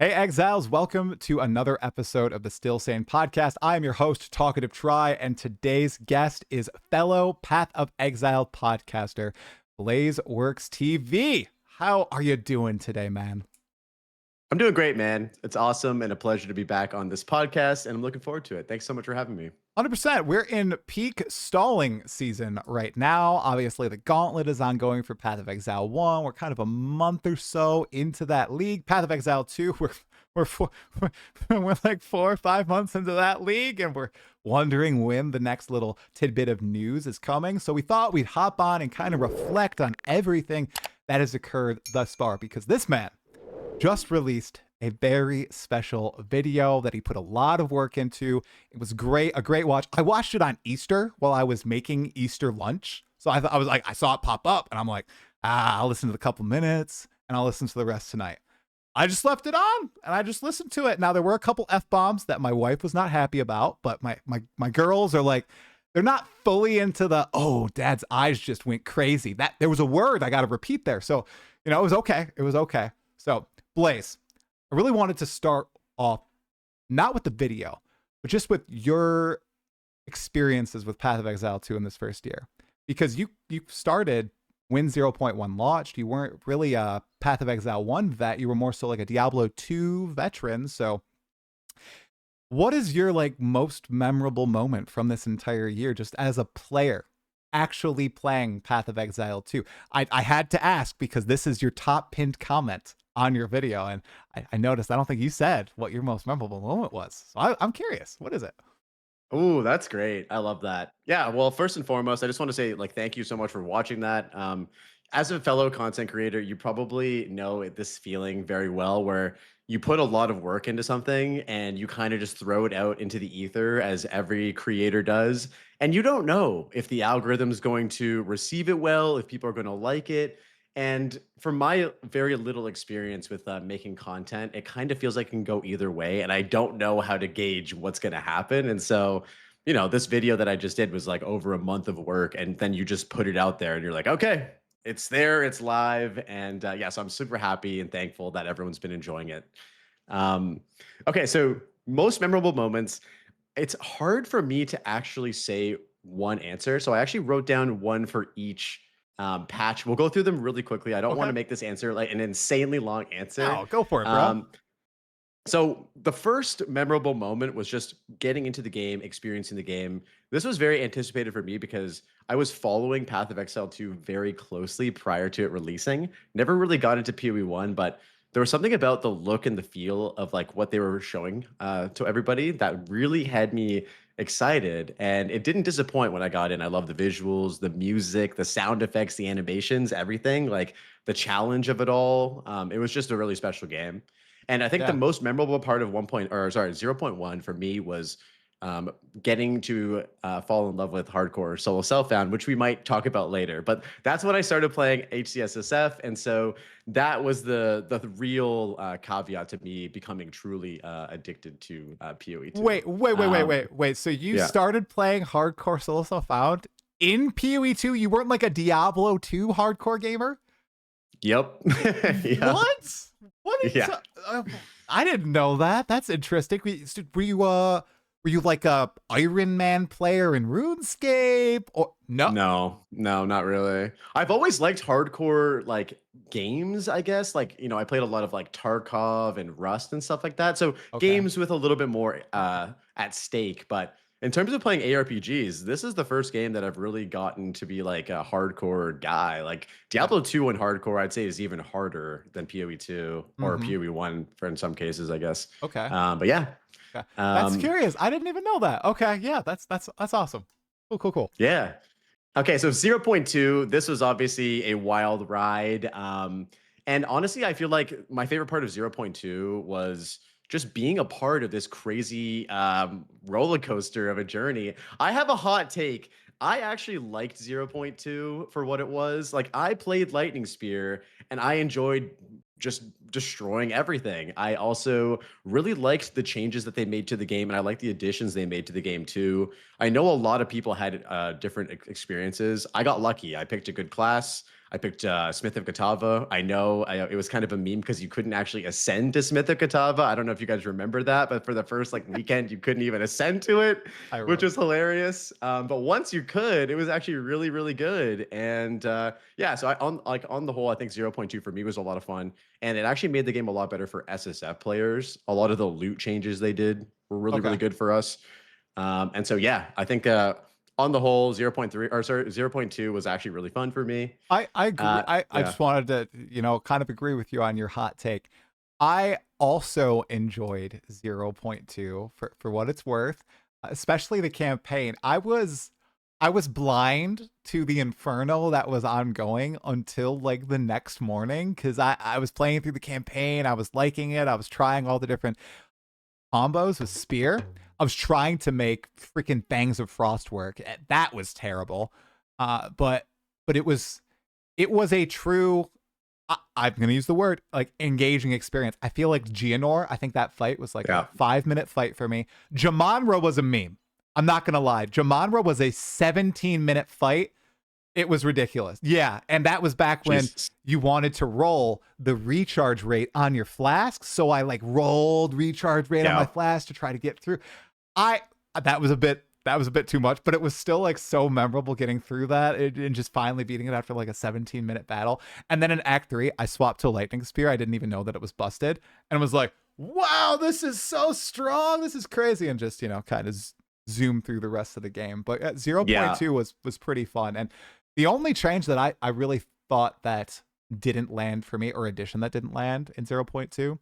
Hey, Exiles, welcome to another episode of the Still Sane podcast. I am your host, Talkative Try, and today's guest is fellow Path of Exile podcaster, BlazeworksTV. How are you doing today, man? I'm doing great, man. It's awesome and a pleasure to be back on this podcast, and I'm looking forward to it. Thanks so much for having me. 100%. We're in peak stalling season right now. Obviously, the gauntlet is ongoing for Path of Exile 1. We're kind of a month or so into that league. Path of Exile 2, we're like 4 or 5 months into that league, and we're wondering when the next little tidbit of news is coming. So we thought we'd hop on and kind of reflect on everything that has occurred thus far, because this man just released a very special video that he put a lot of work into. It was great, a great watch. I watched it on Easter while I was making Easter lunch. So I was like, I saw it pop up and I'm like, I'll listen to the couple minutes and I'll listen to the rest tonight. I just left it on and I just listened to it. Now there were a couple F-bombs that my wife was not happy about, but my girls are like, they're not fully into the, oh, dad's eyes just went crazy. That there was a word I got to repeat there. So, it was okay. It was okay. So Blaze, I really wanted to start off not with the video, but just with your experiences with Path of Exile 2 in this first year. Because you started when 0.1 launched. You weren't really a Path of Exile 1 vet. You were more so like a Diablo 2 veteran. So what is your most memorable moment from this entire year just as a player actually playing Path of Exile 2? I had to ask because this is your top pinned comment on your video, and I noticed I don't think you said what your most memorable moment was. So I'm curious, what is it? Oh, that's great. I love that. Yeah, well, first and foremost, I just want to say thank you so much for watching that. As a fellow content creator, you probably know this feeling very well where you put a lot of work into something and you kind of just throw it out into the ether as every creator does. And you don't know if the algorithm is going to receive it well, if people are going to like it. And from my very little experience with making content, it kind of feels like it can go either way. And I don't know how to gauge what's going to happen. And so, this video that I just did was like over a month of work. And then you just put it out there and you're like, okay, it's there, it's live. And yeah, so I'm super happy and thankful that everyone's been enjoying it. Um, okay, so most memorable moments. It's hard for me to actually say one answer. So I actually wrote down one for each patch. We'll go through them really quickly. I don't want Okay. to make this answer like an insanely long answer. Oh, go for it, bro. Um, so the first memorable moment was just getting into the game, experiencing the game. This was very anticipated for me because I was following Path of Exile 2 very closely prior to it releasing. Never really got into PoE 1, but there was something about the look and the feel of what they were showing to everybody that really had me excited. And it didn't disappoint when I got in. I love the visuals, the music, the sound effects, the animations, everything, like the challenge of it all. It was just a really special game. And I think the Yeah. most memorable part of 0.1 for me was getting to fall in love with hardcore solo self-found, which we might talk about later. But that's when I started playing HCSSF, and so that was the real caveat to me becoming truly addicted to PoE 2. Wait. So you Yeah. started playing hardcore solo self-found in PoE 2? You weren't like a Diablo 2 hardcore gamer? Yep. Yeah. What? What is Yeah. I didn't know that. That's interesting. Were you like a Iron Man player in RuneScape or no? No, not really. I've always liked hardcore games, I guess. I played a lot of Tarkov and Rust and stuff like that. So Okay. games with a little bit more at stake. But in terms of playing ARPGs, this is the first game that I've really gotten to be like a hardcore guy. Like Yeah. Diablo 2 and hardcore, I'd say is even harder than PoE 2 or Mm-hmm. PoE 1 for in some cases, I guess. Okay. But yeah. Okay. That's Um, curious. I didn't even know that. Okay. Yeah. That's awesome. Cool. yeah. Okay, so zero point 0.2, this was obviously a wild ride. And honestly, I feel like my favorite part of 0.2 was just being a part of this crazy roller coaster of a journey. I have a hot take. I actually liked 0.2 for what it was. Like, I played Lightning Spear and I enjoyed just destroying everything. I also really liked the changes that they made to the game, and I liked the additions they made to the game too. I know a lot of people had different experiences. I got lucky. I picked a good class. I picked Smith of Catava. I know it was kind of a meme because you couldn't actually ascend to Smith of Catava. I don't know if you guys remember that, but for the first like weekend, you couldn't even ascend to it, I which remember. was hilarious. But once you could, it was actually really, really good. And yeah, so on the whole, I think 0.2 for me was a lot of fun, and it actually made the game a lot better for SSF players. A lot of the loot changes they did were really, Okay. really good for us. And so yeah, I think on the whole, 0.3 or sorry, 0.2 was actually really fun for me. I agree. I Yeah. just wanted to, kind of agree with you on your hot take. I also enjoyed 0.2 for what it's worth, especially the campaign. I was blind to the inferno that was ongoing until like the next morning because I was playing through the campaign. I was liking it. I was trying all the different combos with spear. I was trying to make freaking Fangs of Frost work. That was terrible. But it was a true, I'm gonna use the word like engaging experience. I feel like Geonor, I think that fight was like Yeah. a 5-minute fight for me. Jamonra was a meme. I'm not gonna lie. Jamonra was a 17-minute fight. It was ridiculous. Yeah, and that was back when Jesus. you wanted to roll the recharge rate on your flask. So I like rolled recharge rate on my Yeah. flask to try to get through. I that was a bit too much, but it was still like so memorable getting through that and just finally beating it after like a 17-minute battle. And then in Act 3, I swapped to Lightning Spear. I didn't even know that it was busted and was like, wow, this is so strong. This is crazy. And just, kind of zoom through the rest of the game. But at Yeah. 0.2 was pretty fun. And the only change that I really thought that didn't land for me, or addition that didn't land in 0.2,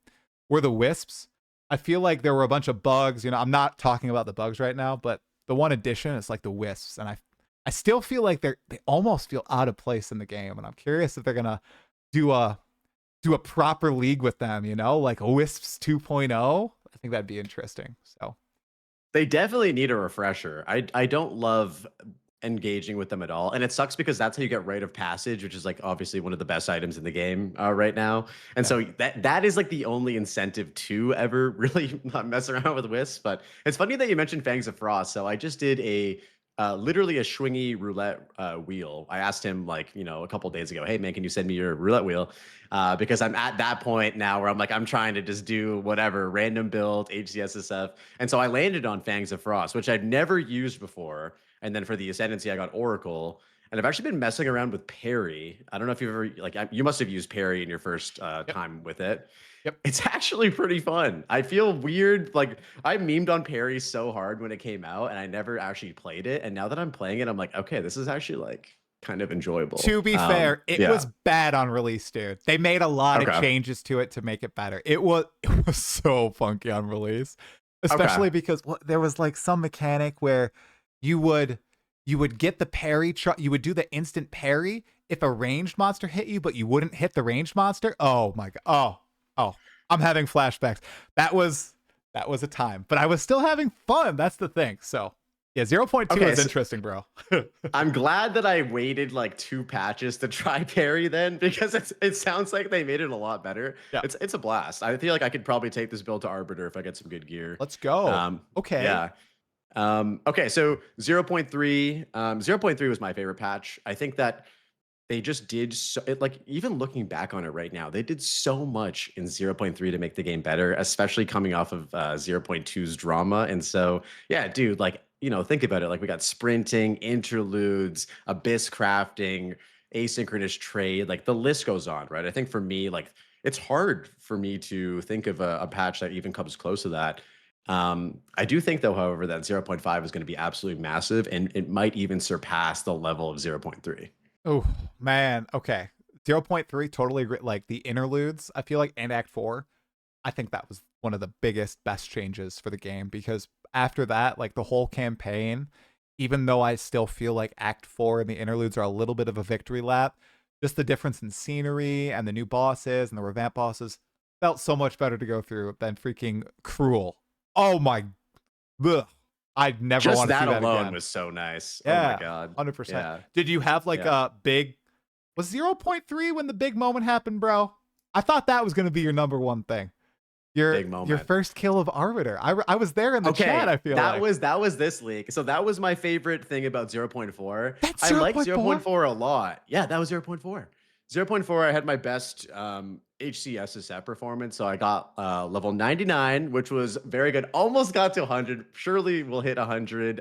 were the wisps. I feel like there were a bunch of bugs. I'm not talking about the bugs right now, but the one addition is like the wisps, and I still feel like they almost feel out of place in the game, and I'm curious if they're gonna do a proper league with them. Like a wisps 2.0. I think that'd be interesting. So They definitely need a refresher. I don't love engaging with them at all, and it sucks because that's how you get rite of passage, which is like obviously one of the best items in the game right now. And yeah, so that is like the only incentive to ever really not mess around with wisps. But it's funny that you mentioned Fangs of Frost. So I just did a literally a swingy roulette wheel. I asked him like a couple days ago, hey man, can you send me your roulette wheel? Because I'm at that point now where I'm like I'm trying to just do whatever random build HCSSF, and so I landed on Fangs of Frost, which I'd never used before. And then for the Ascendancy, I got Oracle. And I've actually been messing around with Parry. I don't know if you've ever, like, you must have used Parry in your first yep, time with it. yep. It's actually pretty fun. I feel weird. Like, I memed on Parry so hard when it came out, and I never actually played it. And now that I'm playing it, I'm like, okay, this is actually, like, kind of enjoyable. To be fair, it Yeah. was bad on release, dude. They made a lot of Okay. changes to it to make it better. It was so funky on release, Okay. especially because there was like some mechanic where you would get the parry. You would do the instant parry if a ranged monster hit you, but you wouldn't hit the ranged monster. Oh my god. Oh. I'm having flashbacks. That was a time, but I was still having fun. That's the thing. So yeah, 0.2 Okay. is interesting, bro. I'm glad that I waited like 2 patches to try Parry then, because it sounds like they made it a lot better. Yeah. It's a blast. I feel like I could probably take this build to Arbiter if I get some good gear. Let's go. Okay. Yeah. Okay, so 0.3. 0.3 was my favorite patch. I think that they just did so like even looking back on it right now, they did so much in 0.3 to make the game better, especially coming off of 0.2's drama. And so, yeah, dude, like, think about it. Like we got sprinting, interludes, abyss crafting, asynchronous trade, like the list goes on, right? I think for me, like it's hard for me to think of a patch that even comes close to that. I do think though, however, that 0.5 is going to be absolutely massive, and it might even surpass the level of 0.3. Oh man, okay. 0.3, totally agree. Like the interludes, I feel like, and Act 4, I think that was one of the biggest, best changes for the game because after that, like the whole campaign, even though I still feel like Act 4 and the interludes are a little bit of a victory lap, just the difference in scenery and the new bosses and the revamped bosses felt so much better to go through than freaking Cruel. Oh my, ugh. I'd never Just want to see that that alone again. was so nice. Oh my Yeah, god. 100%. Yeah. Did you have like Yeah. a big, was 0.3 when the big moment happened, bro? I thought that was going to be your number one thing. Your Big your moment. first kill of Arbiter. I was there in the chat, Okay, I feel that like. was this leak. So that was my favorite thing about 0.4. That's I like 0.4? 0.4 a lot. Yeah, that was 0.4. zero point 0.4, I had my best HCSSF performance. So I got level 99, which was very good. Almost got to 100. Surely we'll hit 100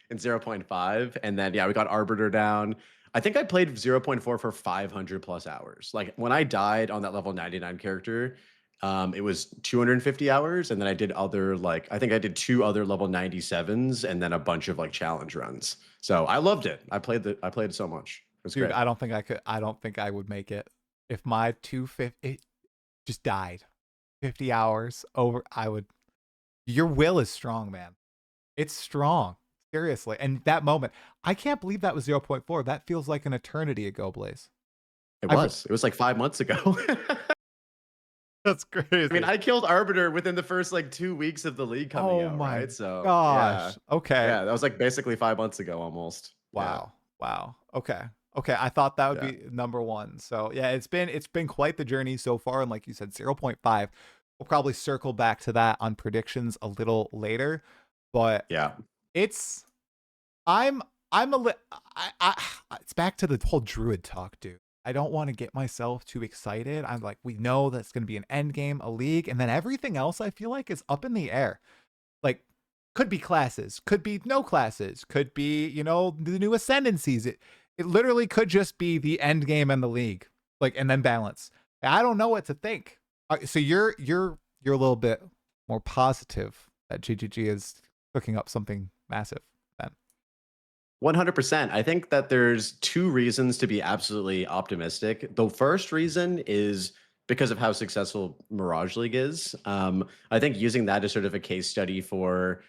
in zero point 0.5. And then, yeah, we got Arbiter down. I think I played zero point 0.4 for 500 plus hours. Like when I died on that level 99 character, it was 250 hours. And then I did other, like, I think I did 2 other level 97s and then a bunch of like challenge runs. So I loved it. I played it so much. It was Dude, great. I don't think I could. I don't think I would make it if my 250 it just died. 50 hours over. I would. Your will is strong, man. It's strong. Seriously. And that moment, I can't believe that was zero point 0.4. That feels like an eternity ago, Blaze. It I've, was. It was like 5 months ago. that's crazy. I mean, I killed Arbiter within the first like 2 weeks of the league coming Oh out, my right? So yeah, gosh. Okay. yeah, that was like basically 5 months ago almost. Yeah, Wow. Wow. Okay. Okay. I thought that would yeah, be number one. So yeah, it's been quite the journey so far. And like you said, 0.5. We'll probably circle back to that on predictions a little later. But yeah. it's I'm I'm a li- it's back to the whole druid talk, dude. I don't want to get myself too excited. I'm like, we know that's gonna be an end game, a league, and then everything else I feel like is up in the air. Like, could be classes, could be no classes, could be, the new ascendancies. It literally could just be the end game and the league, like, and then balance. I don't know what to think. So you're a little bit more positive that GGG is cooking up something massive then. 100%. I think that there's 2 reasons to be absolutely optimistic. The first reason is because of how successful Mirage League is. I think using that as sort of a case study for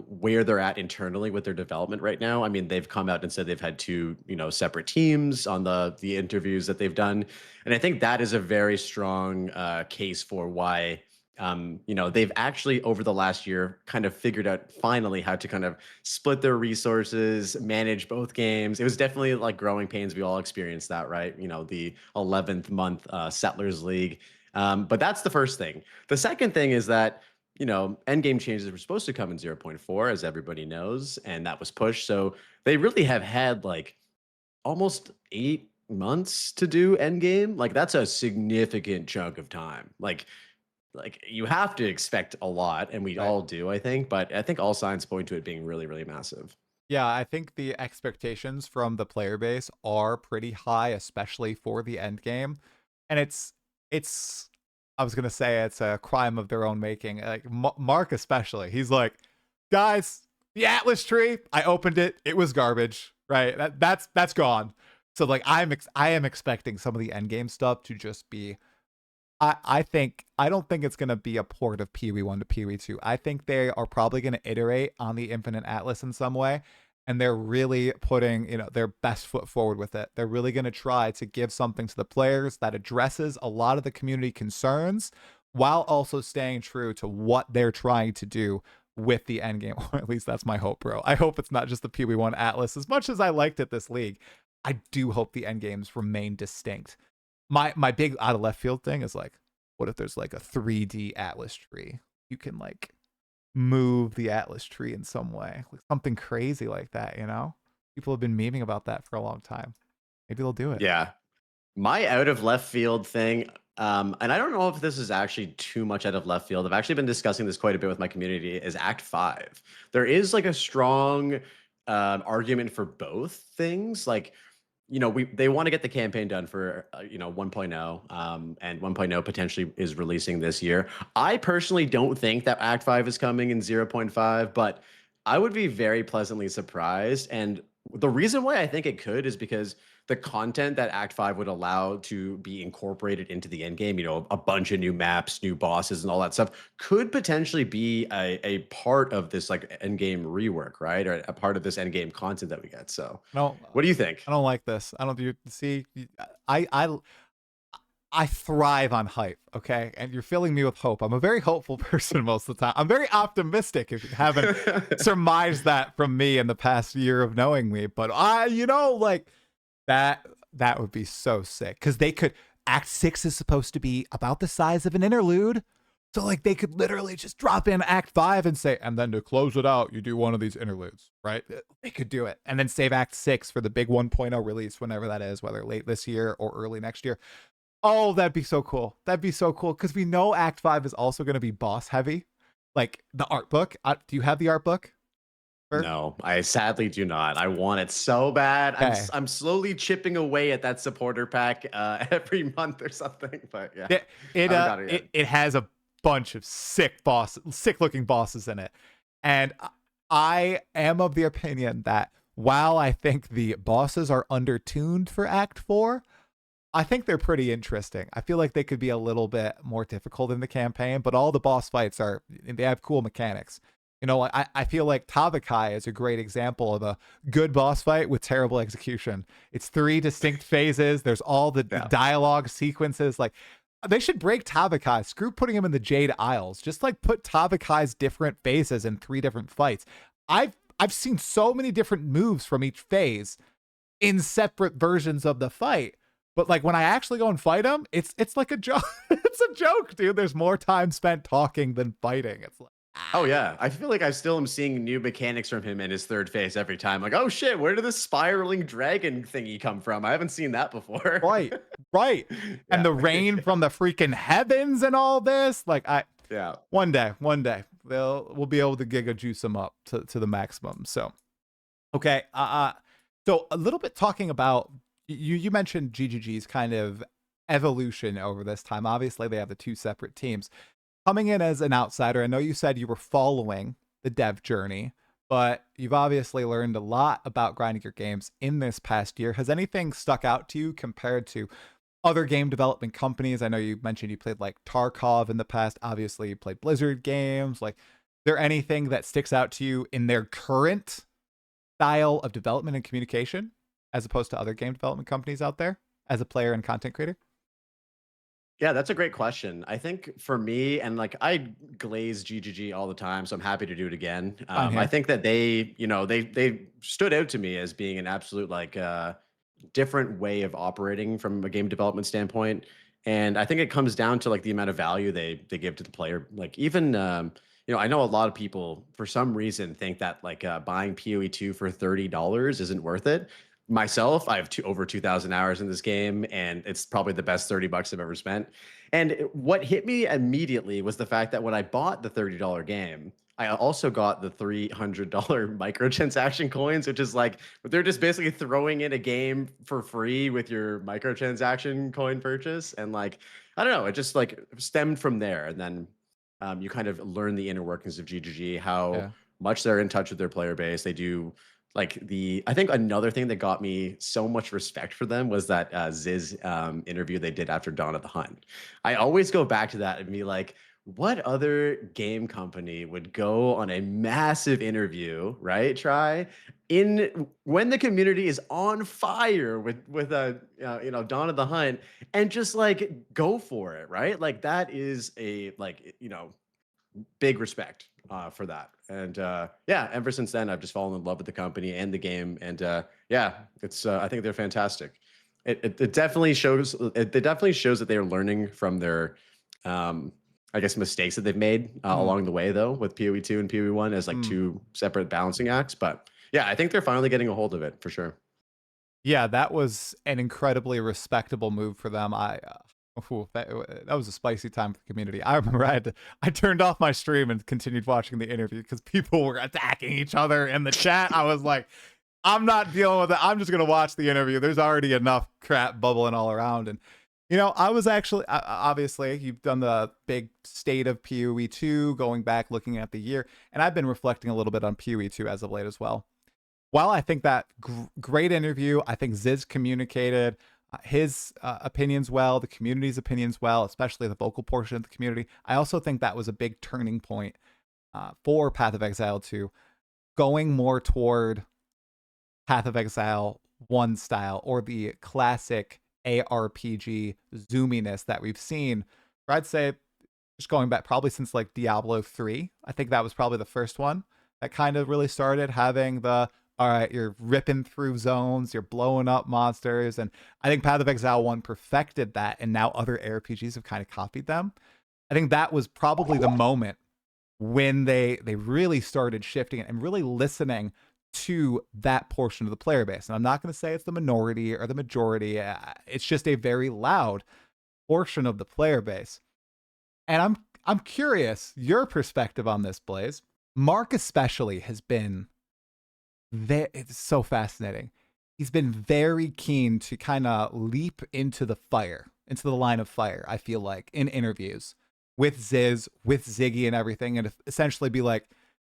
where they're at internally with their development right now. I mean, they've come out and said they've had 2, separate teams on the interviews that they've done, and I think that is a very strong case for why they've actually over the last year kind of figured out finally how to kind of split their resources, manage both games. It was definitely like growing pains. We all experienced that, right? The 11th month Settlers League. But that's the first thing. The second thing is that end game changes were supposed to come in zero point 0.4, as everybody knows, and that was pushed. So they really have had like almost 8 months to do end game. Like that's a significant chunk of time. Like you have to expect a lot, and we Right. all do, I think. But I think all signs point to it being really, really massive. Yeah, I think the expectations from the player base are pretty high, especially for the end game. And it's I was gonna say it's a crime of their own making. Like Mark especially, he's like, guys, the Atlas tree, I opened it, it was garbage. Right, that's gone. So like I am expecting some of the end game stuff to just be. I don't think it's gonna be a port of Pee Wee 1 to Pee Wee 2. I think they are probably gonna iterate on the Infinite Atlas in some way, and they're really putting their best foot forward with it. They're really gonna try to give something to the players that addresses a lot of the community concerns, while also staying true to what they're trying to do with the end game. Or at least that's my hope, bro. I hope it's not just the Pee Wee 1 Atlas. As much as I liked it this league, I do hope the end games remain distinct. My big out of left field thing is like, what if there's like a 3D Atlas tree? You can like move the Atlas tree in some way, like something crazy like that. People have been memeing about that for a long time. Maybe they'll do it. Yeah. My out of left field thing, and I don't know if this is actually too much out of left field. I've actually been discussing this quite a bit with my community. Is Act 5? There is like a strong argument for both things. Like, they want to get the campaign done for 1.0, and 1.0 potentially is releasing this year. I personally don't think that Act 5 is coming in 0.5, but I would be very pleasantly surprised. And the reason why I think it could is because the content that Act 5 would allow to be incorporated into the end game, a bunch of new maps, new bosses, and all that stuff, could potentially be a part of this like end game rework, right? Or a part of this end game content that we get. So, No, what do you think? I don't like this. I don't. You see, I thrive on hype. Okay, and you're filling me with hope. I'm a very hopeful person most of the time. I'm very optimistic. If you haven't surmised that from me in the past year of knowing me, but like that would be so sick because they could. Act 6 is supposed to be about the size of an interlude. So like they could literally just drop in Act 5 and say, and then to close it out, you do one of these interludes, right? They could do it. And then save Act 6 for the big 1.0 release, whenever that is, whether late this year or early next year. Oh, that'd be so cool. That'd be so cool. Because we know Act 5 is also going to be boss heavy. Like the art book. Do you have the art book? No, I sadly do not. I want it so bad. Okay. I'm slowly chipping away at that supporter pack every month or something. But yeah, It I haven't got it yet. it has a bunch of sick looking bosses in it. And I am of the opinion that while I think the bosses are undertuned for Act 4, I think they're pretty interesting. I feel like they could be a little bit more difficult in the campaign, but all the boss fights they have cool mechanics. You know, I feel like Tabakai is a great example of a good boss fight with terrible execution. It's 3 distinct phases. There's all the dialogue sequences. Like, they should break Tabakai. Screw putting him in the Jade Isles. Just like put Tabakai's different phases in 3 different fights. I've seen so many different moves from each phase in separate versions of the fight. But like when I actually go and fight him, it's like a joke. It's a joke, dude. There's more time spent talking than fighting. It's like, oh yeah, I feel like I still am seeing new mechanics from him in his 3rd phase every time. Like, oh shit, where did this spiraling dragon thingy come from? I haven't seen that before. Right. And the rain from the freaking heavens and all this. Like one day we'll be able to giga juice him up to the maximum. So okay, so a little bit talking about you mentioned GGG's kind of evolution over this time. Obviously, they have the 2 separate teams. Coming in as an outsider, I know you said you were following the dev journey, but you've obviously learned a lot about grinding your games in this past year. Has anything stuck out to you compared to other game development companies? I know you mentioned you played like Tarkov in the past. Obviously, you played Blizzard games. Like, is there anything that sticks out to you in their current style of development and communication as opposed to other game development companies out there as a player and content creator? Yeah, that's a great question. I think for me, and like I glaze GGG all the time, so I'm happy to do it again. I think that they stood out to me as being an absolute like different way of operating from a game development standpoint. And I think it comes down to like the amount of value they give to the player. Like even I know a lot of people for some reason think that like buying PoE2 for $30 isn't worth it. Myself, I have over 2,000 hours in this game, and it's probably the best $30 I've ever spent. And what hit me immediately was the fact that when I bought the $30 game, I also got the $300 microtransaction coins, which is like they're just basically throwing in a game for free with your microtransaction coin purchase. And like, I don't know, it just like stemmed from there. And then you kind of learn the inner workings of GGG, how much they're in touch with their player base. They do like I think another thing that got me so much respect for them was that Ziz interview they did after Dawn of the Hunt. I always go back to that and be like, what other game company would go on a massive interview, right? When the community is on fire with a Dawn of the Hunt, and just like go for it, right? Like that is a big respect for that. And ever since then, I've just fallen in love with the company and the game. And it's I think they're fantastic. It definitely shows. It definitely shows that they are learning from their, I guess, mistakes that they've made along the way, though, with PoE2 and PoE1 as like 2 separate balancing acts. But yeah, I think they're finally getting a hold of it for sure. Yeah, that was an incredibly respectable move for them. That was a spicy time for the community. I remember I turned off my stream and continued watching the interview because people were attacking each other in the chat. I was like, I'm not dealing with it. I'm just gonna watch the interview. There's already enough crap bubbling all around. And I was actually obviously you've done the big state of PoE2, going back looking at the year, and I've been reflecting a little bit on PoE2 as of late as well. While I think that great interview, I think Ziz communicated his opinions well, the community's opinions well, especially the vocal portion of the community. I also think that was a big turning point for Path of Exile 2, going more toward Path of Exile 1 style, or the classic ARPG zoominess that we've seen. Or I'd say just going back probably since like Diablo 3. I think that was probably the first one that kind of really started having the, all right, you're ripping through zones, you're blowing up monsters. And I think Path of Exile 1 perfected that, and now other ARPGs have kind of copied them. I think that was probably the moment when they really started shifting it and really listening to that portion of the player base. And I'm not going to say it's the minority or the majority. It's just a very loud portion of the player base. And I'm curious your perspective on this, Blaze. Mark especially has been it's so fascinating. He's been very keen to kind of leap into the fire, into the line of fire, I feel like, in interviews with Ziz, with Ziggy and everything, and essentially be like,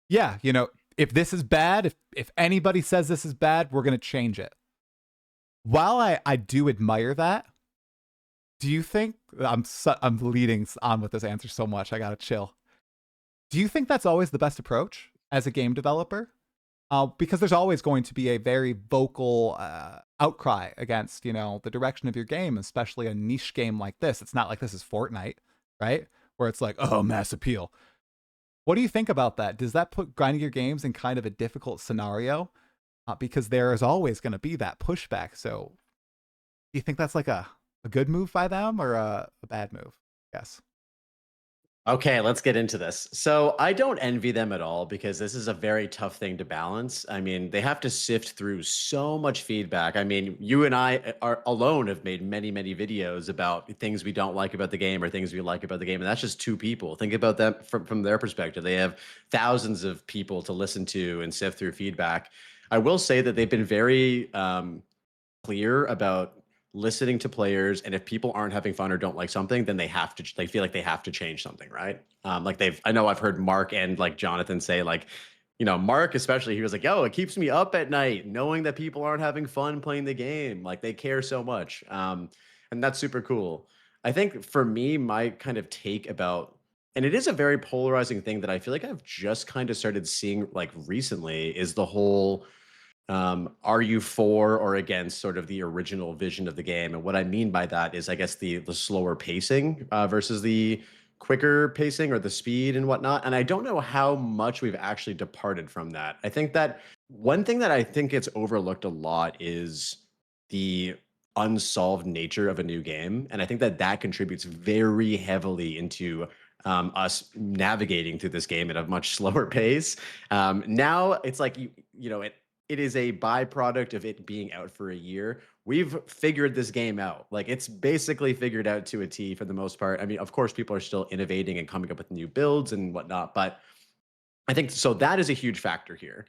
yeah, you know, if this is bad, if anybody says this is bad, we're going to change it. While I do admire that, do you think I'm leading on with this answer so much, I got to chill. Do you think that's always the best approach as a game developer? Because there's always going to be a very vocal outcry against, you know, the direction of your game, especially a niche game like this. It's not like this is Fortnite, right? Where it's like, oh, mass appeal. What do you think about that? Does that put grinding your games in kind of a difficult scenario? Because there is always going to be that pushback. So do you think that's like a good move by them or a bad move? Yes. Okay, let's get into this. So I don't envy them at all because this is a very tough thing to balance. I mean, they have to sift through so much feedback. I mean, you and I are alone have made many, many videos about things we don't like about the game or things we like about the game, and that's just two people. Think about that from their perspective. They have thousands of people to listen to and sift through feedback. I will say that they've been very clear about listening to players, and if people aren't having fun or don't like something, then they feel like they have to change something, right? Like I know I've heard Mark and like Jonathan say, like, you know, Mark especially, he was like, yo, it keeps me up at night knowing that people aren't having fun playing the game, like they care so much. And that's super cool. I think for me, my kind of take about, and it is a very polarizing thing that I feel like I've just kind of started seeing like recently, is the whole are you for or against sort of the original vision of the game? And what I mean by that is, I guess, the slower pacing versus the quicker pacing or the speed and whatnot. And I don't know how much we've actually departed from that. I think that one thing that I think gets overlooked a lot is the unsolved nature of a new game, and I think that that contributes very heavily into us navigating through this game at a much slower pace. Now it's like you know it is a byproduct of it being out for a year. We've figured this game out. Like it's basically figured out to a T for the most part. I mean, of course, people are still innovating and coming up with new builds and whatnot, but I think so that is a huge factor here.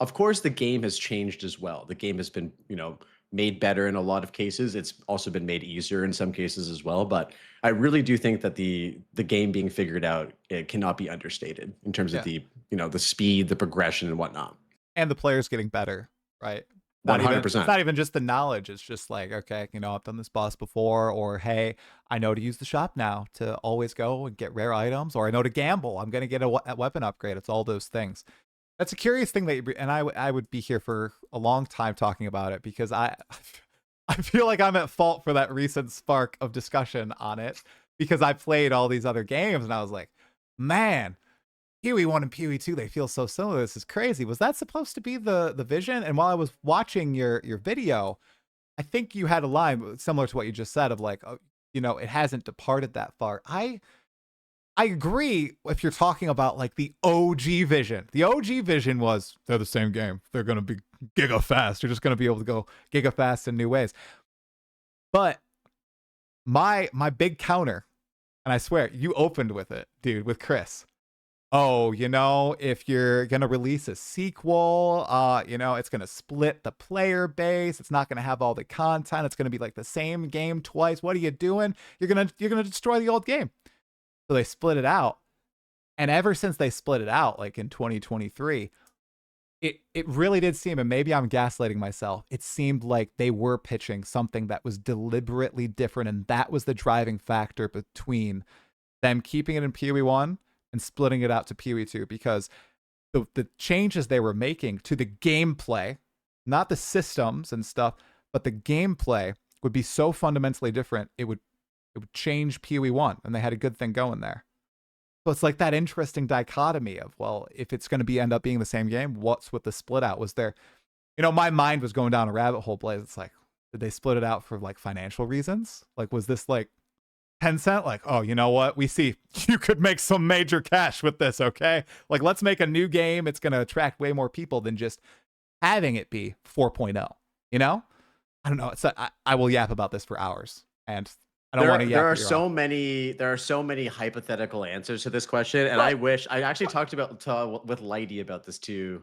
Of course, the game has changed as well. The game has been, you know, made better in a lot of cases. It's also been made easier in some cases as well. But I really do think that the game being figured out, it cannot be understated in terms of Yeah. the, you know, the speed, the progression, and whatnot. And the players getting better, right? One hundred It's percent. not even just the knowledge. It's just like, okay, you know, I've done this boss before, or hey, I know to use the shop now to always go and get rare items, or I know to gamble. I'm gonna get a weapon upgrade. It's all those things. That's a curious thing that, and I would be here for a long time talking about it because I feel like I'm at fault for that recent spark of discussion on it because I played all these other games and I was like, man, Peewee 1 and Peewee 2, they feel so similar. This is crazy. Was that supposed to be the vision? And while I was watching your video, I think you had a line similar to what you just said of like, oh, you know, it hasn't departed that far. I agree if you're talking about like the OG vision. The OG vision was they're the same game. They're going to be giga fast. You're just going to be able to go giga fast in new ways. But my big counter, and I swear you opened with it, dude, with Chris. Oh, you know, if you're going to release a sequel, you know, it's going to split the player base. It's not going to have all the content. It's going to be like the same game twice. What are you doing? You're going to destroy the old game. So they split it out. And ever since they split it out, like in 2023, it really did seem, and maybe I'm gaslighting myself, it seemed like they were pitching something that was deliberately different. And that was the driving factor between them keeping it in Peewee 1 and splitting it out to Peewee 2, because the changes they were making to the gameplay, not the systems and stuff, but the gameplay would be so fundamentally different, it would change Peewee 1, and they had a good thing going there. So it's like that interesting dichotomy of, well, if it's going to be end up being the same game, what's with the split out? Was there, you know, my mind was going down a rabbit hole, Blaze. It's like, did they split it out for like financial reasons? Like, was this like Tencent, like, oh, you know what? We see you could make some major cash with this, okay? Like, let's make a new game. It's going to attract way more people than just having it be 4.0, you know? I don't know. I will yap about this for hours, and I don't want to There yap are your ear off. so many hypothetical answers to this question, and I Right. wish I actually talked with Lighty about this too.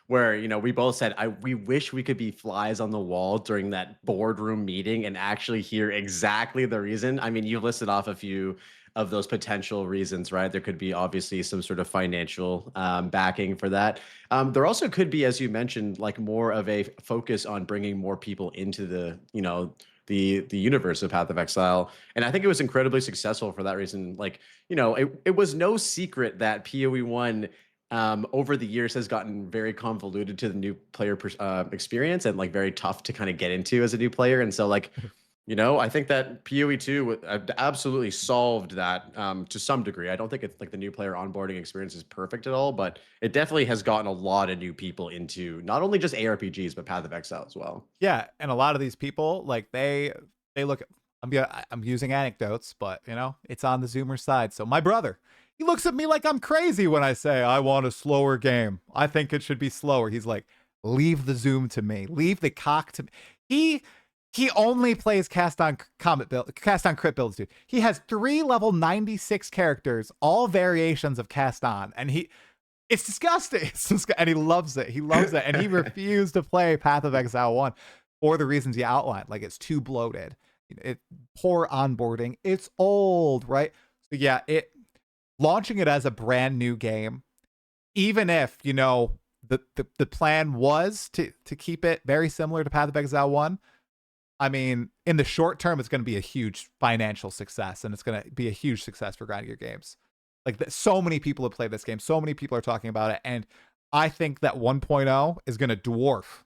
Where we both said we wish we could be flies on the wall during that boardroom meeting and actually hear exactly the reason. I mean, you listed off a few of those potential reasons, right? There could be obviously some sort of financial backing for that. There also could be, as you mentioned, like more of a focus on bringing more people into the universe of Path of Exile. And I think it was incredibly successful for that reason. Like, it was no secret that PoE 1 over the years has gotten very convoluted to the new player experience and like very tough to kind of get into as a new player. And so like, I think that PoE 2 absolutely solved that to some degree. I don't think it's like the new player onboarding experience is perfect at all, but it definitely has gotten a lot of new people into not only just ARPGs, but Path of Exile as well. Yeah, and a lot of these people, like they look. I'm using anecdotes, but it's on the Zoomer side. So my brother, he looks at me like I'm crazy when I say I want a slower game. I think it should be slower. He's like, leave the Zoom to me. Leave the cock to me. He only plays cast on crit builds, dude. He has 3 level 96 characters, all variations of cast on, and it's disgusting. And he loves it. He loves it. And he refused to play Path of Exile 1 for the reasons you outlined. Like, it's too bloated. Poor onboarding. It's old, right? So yeah, launching it as a brand new game, even if, the plan was to keep it very similar to Path of Exile 1. I mean, in the short term, it's going to be a huge financial success, and it's going to be a huge success for grinding your games. Like, so many people have played this game. So many people are talking about it. And I think that 1.0 is going to dwarf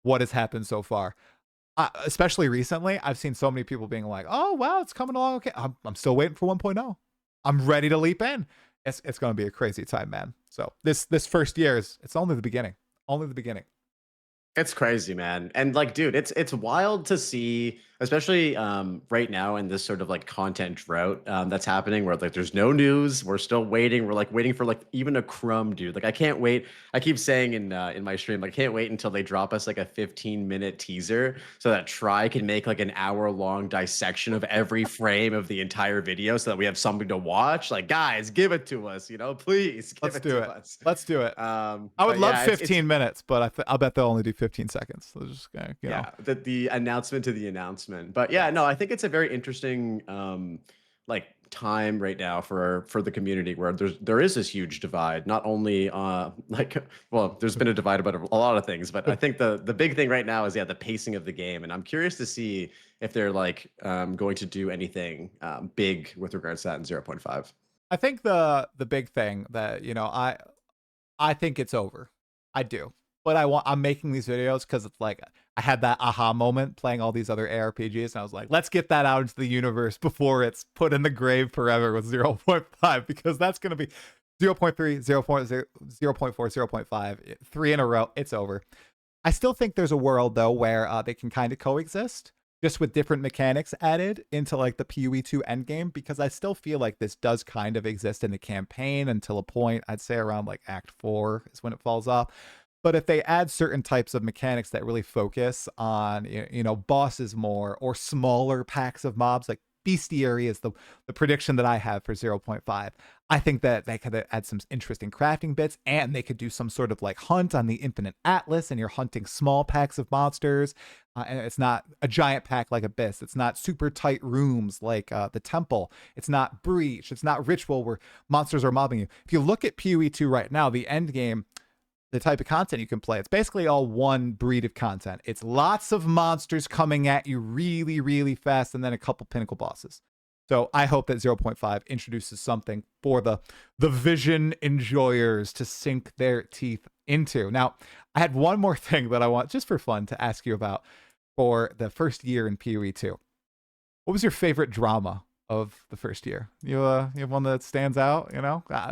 what has happened so far. Especially recently, I've seen so many people being like, oh, wow, it's coming along okay. I'm still waiting for 1.0. I'm ready to leap in. It's going to be a crazy time, man. So this first year it's only the beginning. Only the beginning. It's crazy, man. And like, dude, it's wild to see, especially right now in this sort of like content drought that's happening where like there's no news. We're still waiting. We're like waiting for like even a crumb, dude. Like I can't wait. I keep saying in my stream, I can't wait until they drop us like a 15-minute teaser so that Try can make like an hour-long dissection of every frame of the entire video so that we have something to watch. Like, guys, give it to us, please give Let's it do to it. us. Let's do it. I would But love yeah, it's 15 minutes, but I'll bet they'll only do 15 seconds. So just, yeah, the announcement to the announcement. But yeah, no, I think it's a very interesting like time right now for the community where there is this huge divide. Not only like well, there's been a divide about a lot of things, but I think the big thing right now is the pacing of the game, and I'm curious to see if they're like going to do anything big with regards to that in 0.5. I think the big thing that I think it's over. I do. But I'm making these videos because it's like I had that aha moment playing all these other ARPGs, and I was like, let's get that out into the universe before it's put in the grave forever with 0.5, because that's gonna be 0.3, 0.0, 0.4, 0.5, 3 in a row. It's over. I still think there's a world though where they can kind of coexist, just with different mechanics added into like the PoE 2 endgame, because I still feel like this does kind of exist in the campaign until a point. I'd say around like Act 4 is when it falls off. But if they add certain types of mechanics that really focus on bosses more, or smaller packs of mobs, like bestiary is the prediction that I have for 0.5. I think that they could add some interesting crafting bits, and they could do some sort of like hunt on the Infinite Atlas, and you're hunting small packs of monsters. And it's not a giant pack like Abyss. It's not super tight rooms like the Temple. It's not Breach. It's not Ritual where monsters are mobbing you. If you look at PoE 2 right now, the end game, the type of content you can play, it's basically all one breed of content. It's lots of monsters coming at you really, really fast, and then a couple pinnacle bosses. So I hope that 0.5 introduces something for the vision enjoyers to sink their teeth into. Now, I had one more thing that I want, just for fun, to ask you about for the first year in PoE 2. What was your favorite drama of the first year? You have one that stands out? I've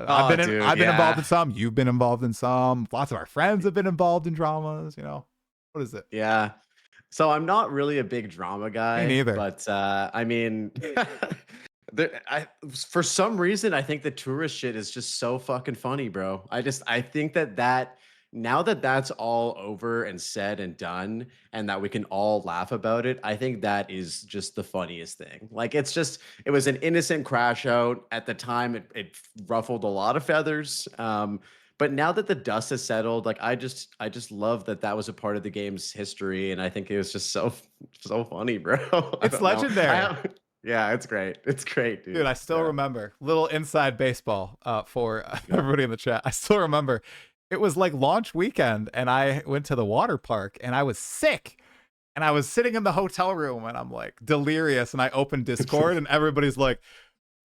Oh, been dude, involved yeah. in some. You've been involved in some. Lots of our friends have been involved in dramas. What is it? Yeah. So I'm not really a big drama Me guy, neither. but I mean, for some reason I think the tourist shit is just so fucking funny, bro. I think that now that that's all over and said and done, and that we can all laugh about it, I think that is just the funniest thing. Like it was an innocent crash out at the time. It ruffled a lot of feathers. But now that the dust has settled, like I just love that that was a part of the game's history, and I think it was just so funny, bro. I It's don't know. I legendary. have, yeah, it's great. It's great, Dude, dude. I still Yeah, remember little inside baseball for yeah. everybody in the chat. I still remember it was like launch weekend, and I went to the water park, and I was sick, and I was sitting in the hotel room, and I'm like delirious, and I opened Discord, and everybody's like,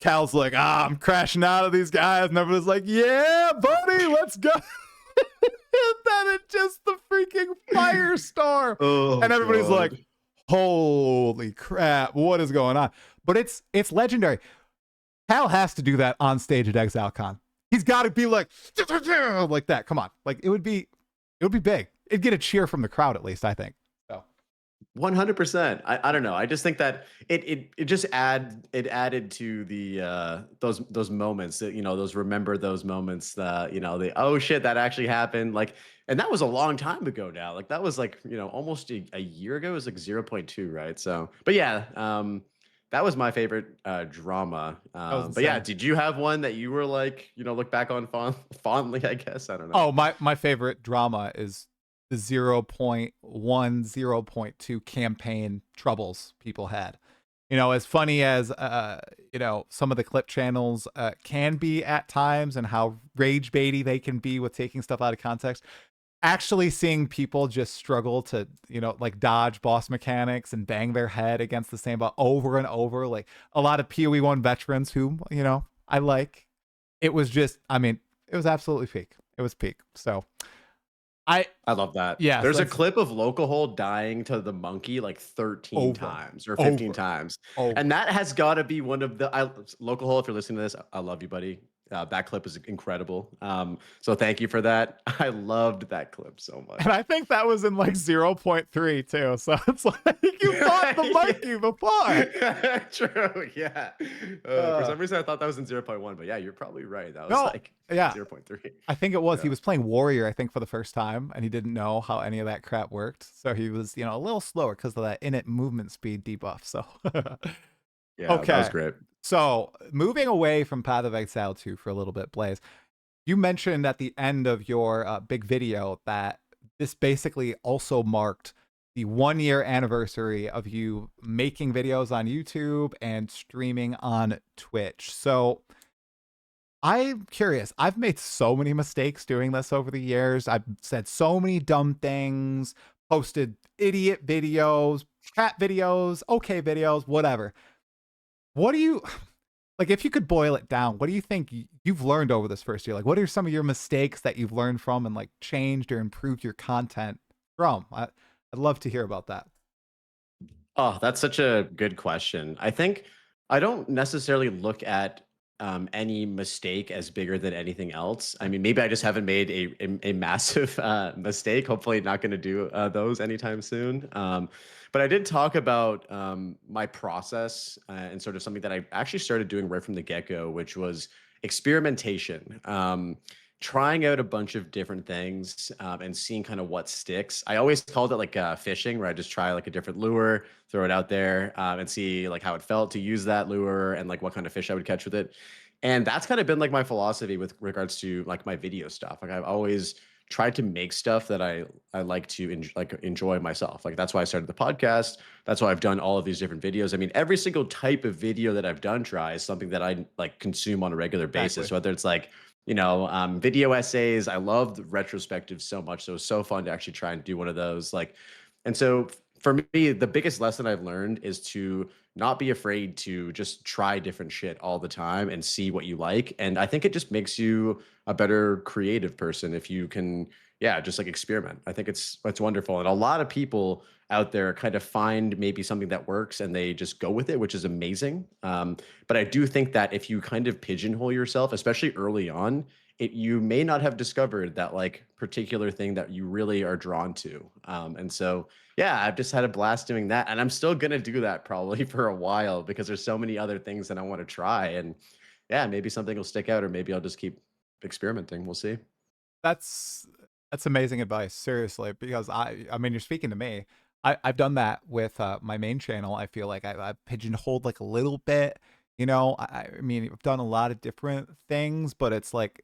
Cal's like, I'm crashing out of these guys, and everybody's like, yeah, buddy, let's go. And then it just the freaking firestorm, Oh and everybody's like, god. holy crap, what is going on? But it's legendary. Hal has to do that on stage at ExileCon. He's got to be like that. Come on, like it would be big. It'd get a cheer from the crowd at least, I think. So 100%. I don't know. I just think that it just added to the those moments that, those remember those moments that, the oh shit, that actually happened. Like, and that was a long time ago now. Like that was like, almost a year ago. It was like zero point 0.2, right? So but yeah, that was my favorite drama. that was But yeah, insane. did you have one that you were like, look back on fondly, I guess? I don't know. Oh, my favorite drama is the 0.1, 0.2 campaign troubles people had. As funny as some of the clip channels can be at times, and how rage baity they can be with taking stuff out of context. Actually seeing people just struggle to, like dodge boss mechanics and bang their head against the same ball over and over, like a lot of PoE1 veterans who, I like. It was just, I mean, it was absolutely peak. It was peak. So I, I love that. yes, There's a like clip of Local dying to the monkey like 13 over, times or 15 over, times. And over. that has got to be one of the Local, if you're listening to this, I love you, buddy. That clip is incredible. So thank you for that. I loved that clip so And I much. think that was in like 0.3 too. So it's like you fought the monkey before. True. Yeah. For Uh, some reason, I thought that was in zero point 0.1, but yeah, you're probably right. That was no, like yeah, zero point 0.3. I think it was. Yeah. He was playing Warrior, I think, for the first time, and he didn't know how any of that crap worked. So he was, a little slower because of that init movement speed debuff. So, Yeah, that was okay. great. So moving away from Path of Exile 2 for a little bit, Blaze, you mentioned at the end of your big video that this basically also marked the 1 year anniversary of you making videos on YouTube and streaming on Twitch. So I'm curious. I've made so many mistakes doing this over the years. I've said so many dumb things, posted idiot videos, crap videos, okay videos, whatever. What do you like, if you could boil it down, what do you think you've learned over this first year? Like, what are some of your mistakes that you've learned from and like changed or improved your content from? I'd love to hear about that. Oh, that's such a good question. I think I don't necessarily look at any mistake as bigger than anything else. I mean, maybe I just haven't made a massive mistake. Hopefully, not going to do those anytime soon. But I did talk about my process and sort of something that I actually started doing right from the get-go, which was experimentation. Trying out a bunch of different things and seeing kind of what sticks. I always called it like fishing, where I just try like a different lure, throw it out there, and see like how it felt to use that lure and like what kind of fish I would catch with it. And that's kind of been like my philosophy with regards to like my video stuff. Like I've always tried to make stuff that I like to enjoy myself. Like that's why I started the podcast. That's why I've done all of these different videos. I mean, every single type of video that I've done try is something that I like consume on a regular basis, Exactly. whether it's like video essays. I loved retrospective so much. So it was so fun to actually try and do one of those. Like, and so for me, the biggest lesson I've learned is to not be afraid to just try different shit all the time and see what you like. And I think it just makes you a better creative person if you can, yeah, just like experiment. I think it's wonderful. And a lot of people out there kind of find maybe something that works and they just go with it, which is amazing. But I do think that if you kind of pigeonhole yourself, especially early on, you may not have discovered that like particular thing that you really are drawn to. And so, yeah, I've just had a blast doing that, and I'm still gonna do that probably for a while because there's so many other things that I want to try. And yeah, maybe something will stick out, or maybe I'll just keep experimenting. We'll see. That's that's amazing advice, seriously, because I mean, you're speaking to me. I've done that with my main channel. I feel like I've pigeonholed like a little bit, you know. I mean, I've done a lot of different things, but it's like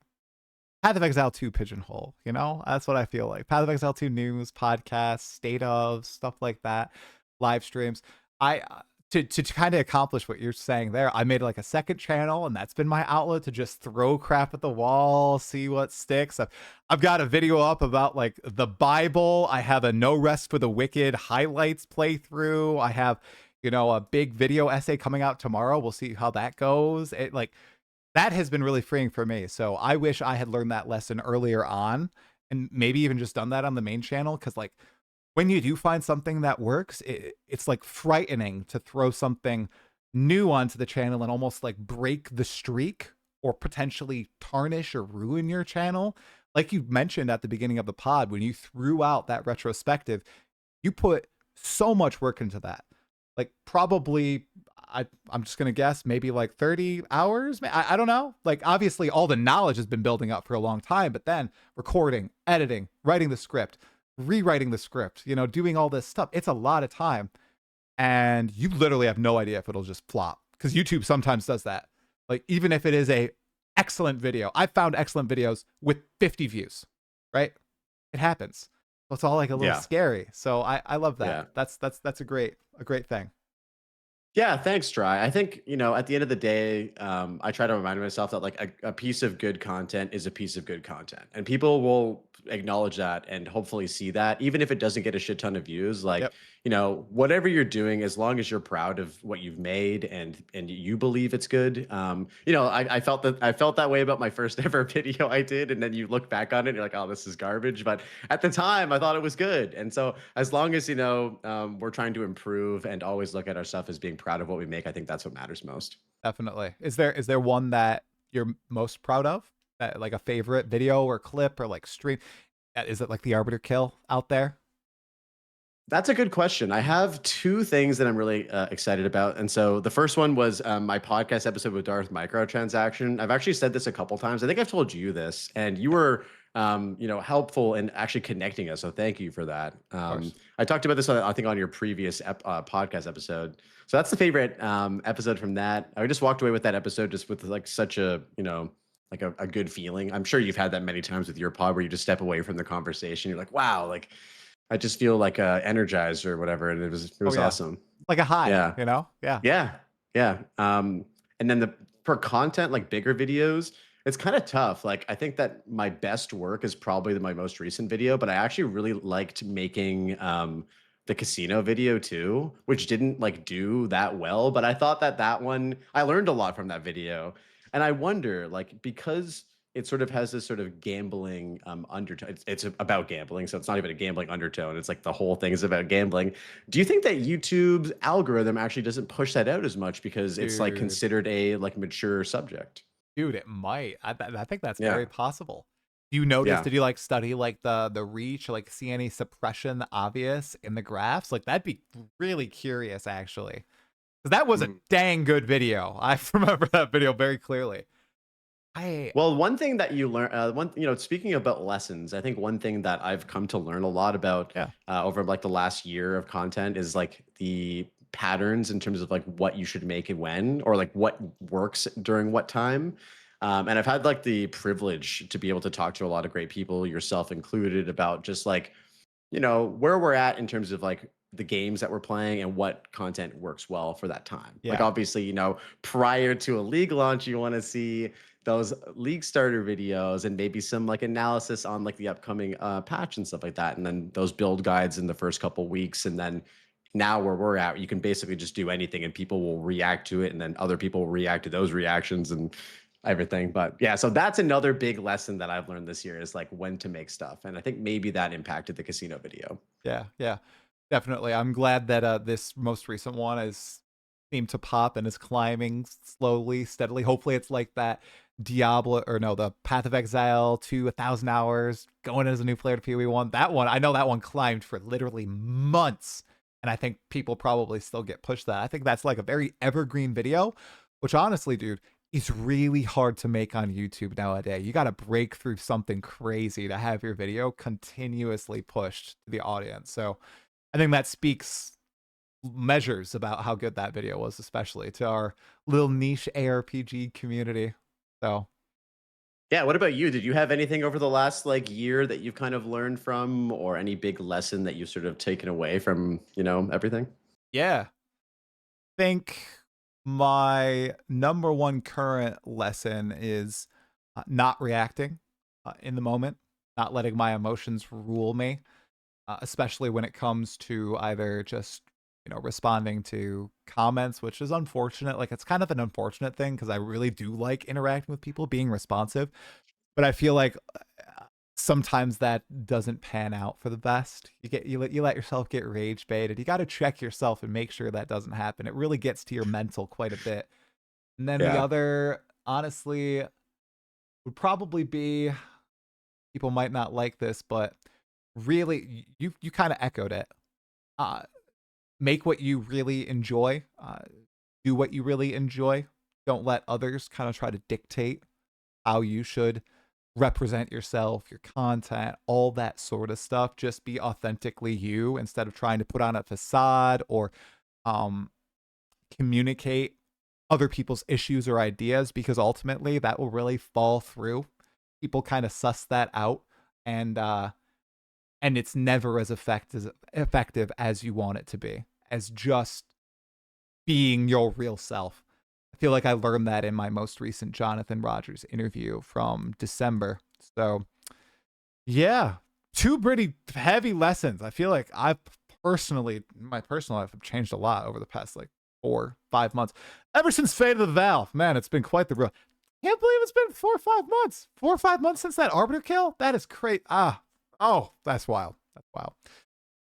Path of Exile 2 pigeonhole, you know? That's what I feel like. Path of Exile 2 news, podcasts, state of, stuff like that, live streams. I to kind of accomplish what you're saying there, I made like a second channel, and that's been my outlet to just throw crap at the wall, see what sticks. I've got a video up about like the Bible. I have a No Rest for the Wicked highlights playthrough. I have, you know, a big video essay coming out tomorrow. We'll see how that goes. It like that has been really freeing for me. So I wish I had learned that lesson earlier on, and maybe even just done that on the main channel. Cause like when you do find something that works, it's like frightening to throw something new onto the channel and almost like break the streak or potentially tarnish or ruin your channel. Like you mentioned at the beginning of the pod, when you threw out that retrospective, you put so much work into that. Like probably I'm just gonna guess maybe like 30 hours. I don't know. Like obviously all the knowledge has been building up for a long time, but then recording, editing, writing the script, rewriting the script, you know, doing all this stuff. It's a lot of time. And you literally have no idea if it'll just flop. Because YouTube sometimes does that. Like even if it is a excellent video. I've found excellent videos with 50 views, right? It happens. So it's all like a little Yeah. scary. So I love that. Yeah. That's a great thing. Yeah, thanks, Try. I think, at the end of the day, I try to remind myself that like a piece of good content is a piece of good content. And people will acknowledge that and hopefully see that, even if it doesn't get a shit ton of views. Like, Yep. whatever you're doing, as long as you're proud of what you've made and you believe it's good. I felt that way about my first ever video I did, and then you look back on it, and you're like, oh, this is garbage. But at the time, I thought it was good. And so as long as we're trying to improve and always look at our stuff as being proud of what we make, I think that's what matters most. Definitely. Is there one that you're most proud of? Like a favorite video or clip or like stream? Is it like the Arbiter kill out there? That's a good question. I have two things that I'm really excited about. And so the first one was my podcast episode with Darth Microtransaction. I've actually said this a couple times. I think I've told you this, and you were, helpful in actually connecting us. So thank you for that. Of course. I talked about this, I think, on your previous podcast episode. So that's the favorite episode from that. I just walked away with that episode just with like such a, like a good feeling. I'm sure you've had that many times with your pod where you just step away from the conversation. You're like, wow, like I just feel like energized or whatever, and it was Yeah. awesome. Like a high, Yeah, you know? Yeah. yeah, yeah. And then for content like bigger videos, it's kind of tough. Like I think that my best work is probably my most recent video, but I actually really liked making the casino video too, which didn't like do that well. But I thought that one, I learned a lot from that video, and I wonder like because it sort of has this sort of gambling undertone. It's about gambling, so it's not even a gambling undertone. It's like the whole thing is about gambling. Do you think that YouTube's algorithm actually doesn't push that out as much because it's like Dude. considered a like mature subject? Dude, it might. I think that's Yeah, very possible. Do you notice, yeah. did you like study like the reach, like see any suppression obvious in the graphs? Like that'd be really curious actually. Because that was a Mhm. dang good video. I remember that video very clearly. I Well, one thing that you learn, speaking about lessons, I think one thing that I've come to learn a lot about yeah. over like the last year of content is like the patterns in terms of like what you should make and when, or like what works during what time. And I've had like the privilege to be able to talk to a lot of great people, yourself included, about just like where we're at in terms of like the games that we're playing and what content works well for that time. Like Yeah. obviously, prior to a league launch, you want to see those league starter videos and maybe some like analysis on like the upcoming patch and stuff like that, and then those build guides in the first couple weeks. And then now where we're at, you can basically just do anything and people will react to it, and then other people will react to those reactions and everything. But yeah, so that's another big lesson that I've learned this year is like when to make stuff. And I think maybe that impacted the casino video. Yeah. Yeah. Definitely. I'm glad that this most recent one is seemed to pop and is climbing slowly, steadily. Hopefully it's like that Diablo, or no, the Path of Exile to 1,000 hours, going as a new player to PoE1. That one, I know that one climbed for literally months. And I think people probably still get pushed that. I think that's like a very evergreen video, which honestly, dude, is really hard to make on YouTube nowadays. You got to break through something crazy to have your video continuously pushed to the audience. So I think that speaks measures about how good that video was, especially to our little niche ARPG community. So Yeah, what about you? Did you have anything over the last like year that you've kind of learned from, or any big lesson that you've sort of taken away from, everything? yeah, think my number one current lesson is not reacting in the moment, not letting my emotions rule me, especially when it comes to either just responding to comments, which is unfortunate. Like it's kind of an unfortunate thing because I really do like interacting with people, being responsive, but I feel like sometimes that doesn't pan out for the best. You let yourself get rage baited. You got to check yourself and make sure that doesn't happen. It really gets to your mental quite a bit. And then the Yeah. other, honestly, would probably be, people might not like this, but really, you kind of echoed it. Uh, Make what you really enjoy. Do what you really enjoy. Don't let others kind of try to dictate how you should represent yourself, your content, all that sort of stuff. Just be authentically you instead of trying to put on a facade or um, communicate other people's issues or ideas, because ultimately that will really fall through. People kind of suss that out, and it's never as effective as you want it to be, as just being your real self. I feel like I learned that in my most recent Jonathan Rogers interview from December. So, yeah, two pretty heavy lessons. I feel like I've personally, my personal life, have changed a lot over the past like 4 5 months. Ever since Fate of the Valve, man, it's been quite the real. Can't believe it's been 4 or 5 months. 4 or 5 months since that Arbiter kill. That is crazy. Oh, that's wild. That's wild.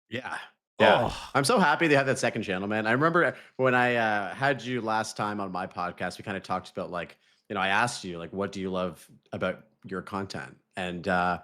Yeah. Yeah. Oh, I'm so happy they have that second channel, man. I remember when I had you last time on my podcast, we kind of talked about like, I asked you, like, what do you love about your content? And I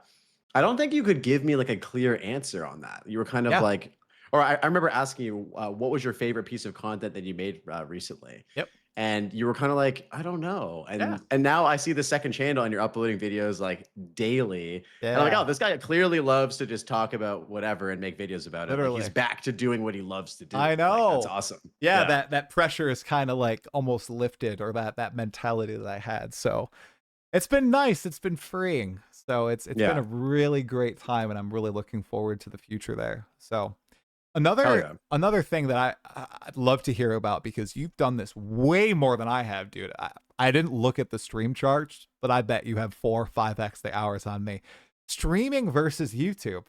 don't think you could give me like a clear answer on that. You were kind of yeah. like, or I remember asking you, what was your favorite piece of content that you made recently? Yep. And you were kind of like, I don't know. Yeah. And now I see the second channel and you're uploading videos like daily. And I'm like, oh, Yeah. this guy clearly loves to just talk about whatever and make videos about it. Like he's Literally. back to doing what he loves to I do. Like that's know. awesome. Yeah, Yeah. that pressure is kind of like almost lifted, or that mentality that I had. So it's been nice. It's been freeing. So it's been a Yeah. really great time, and I'm really looking forward to the future there. So Hell another yeah. another thing that I'd love to hear about, because you've done this way more than I have, dude. I didn't look at the stream charts, but I bet you have 4 or 5x the hours on me. Streaming versus YouTube.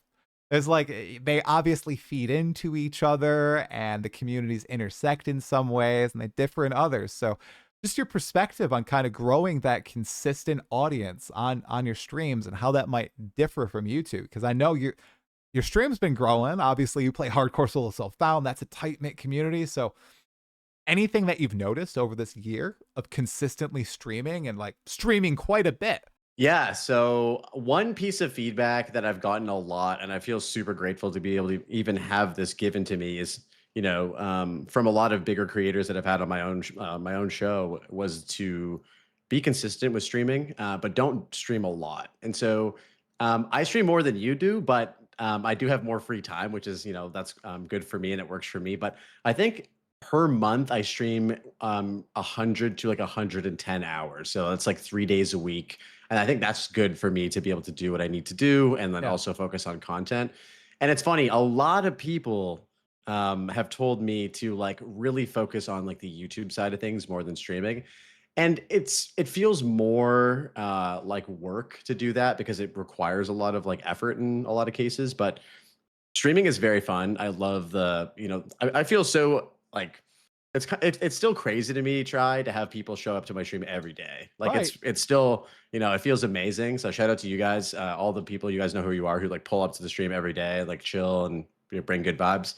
It's like they obviously feed into each other, and the communities intersect in some ways and they differ in others. So just your perspective on kind of growing that consistent audience on your streams and how that might differ from YouTube, because I know your stream's been growing. Obviously, you play hardcore solo self-found. That's a tight-knit community. So anything that you've noticed over this year of consistently streaming, and like streaming quite a bit? Yeah. So one piece of feedback that I've gotten a lot, and I feel super grateful to be able to even have this given to me, is from a lot of bigger creators that I've had on my own show, was to be consistent with streaming, but don't stream a lot. And so I stream more than you do, but I do have more free time, which is that's good for me and it works for me. But I think per month I stream 100 to like 110 hours, so that's like 3 days a week. And I think that's good for me to be able to do what I need to do and then Yeah. also focus on content. And it's funny, a lot of people have told me to like really focus on like the YouTube side of things more than streaming. And it feels more like work to do that because it requires a lot of like effort in a lot of cases. But streaming is very fun. I love I feel so like it's still crazy to me try to have people show up to my stream every day. Like Right. it's still, it feels amazing. So shout out to you guys, all the people, you guys know who you are, who like pull up to the stream every day, like chill and bring good vibes.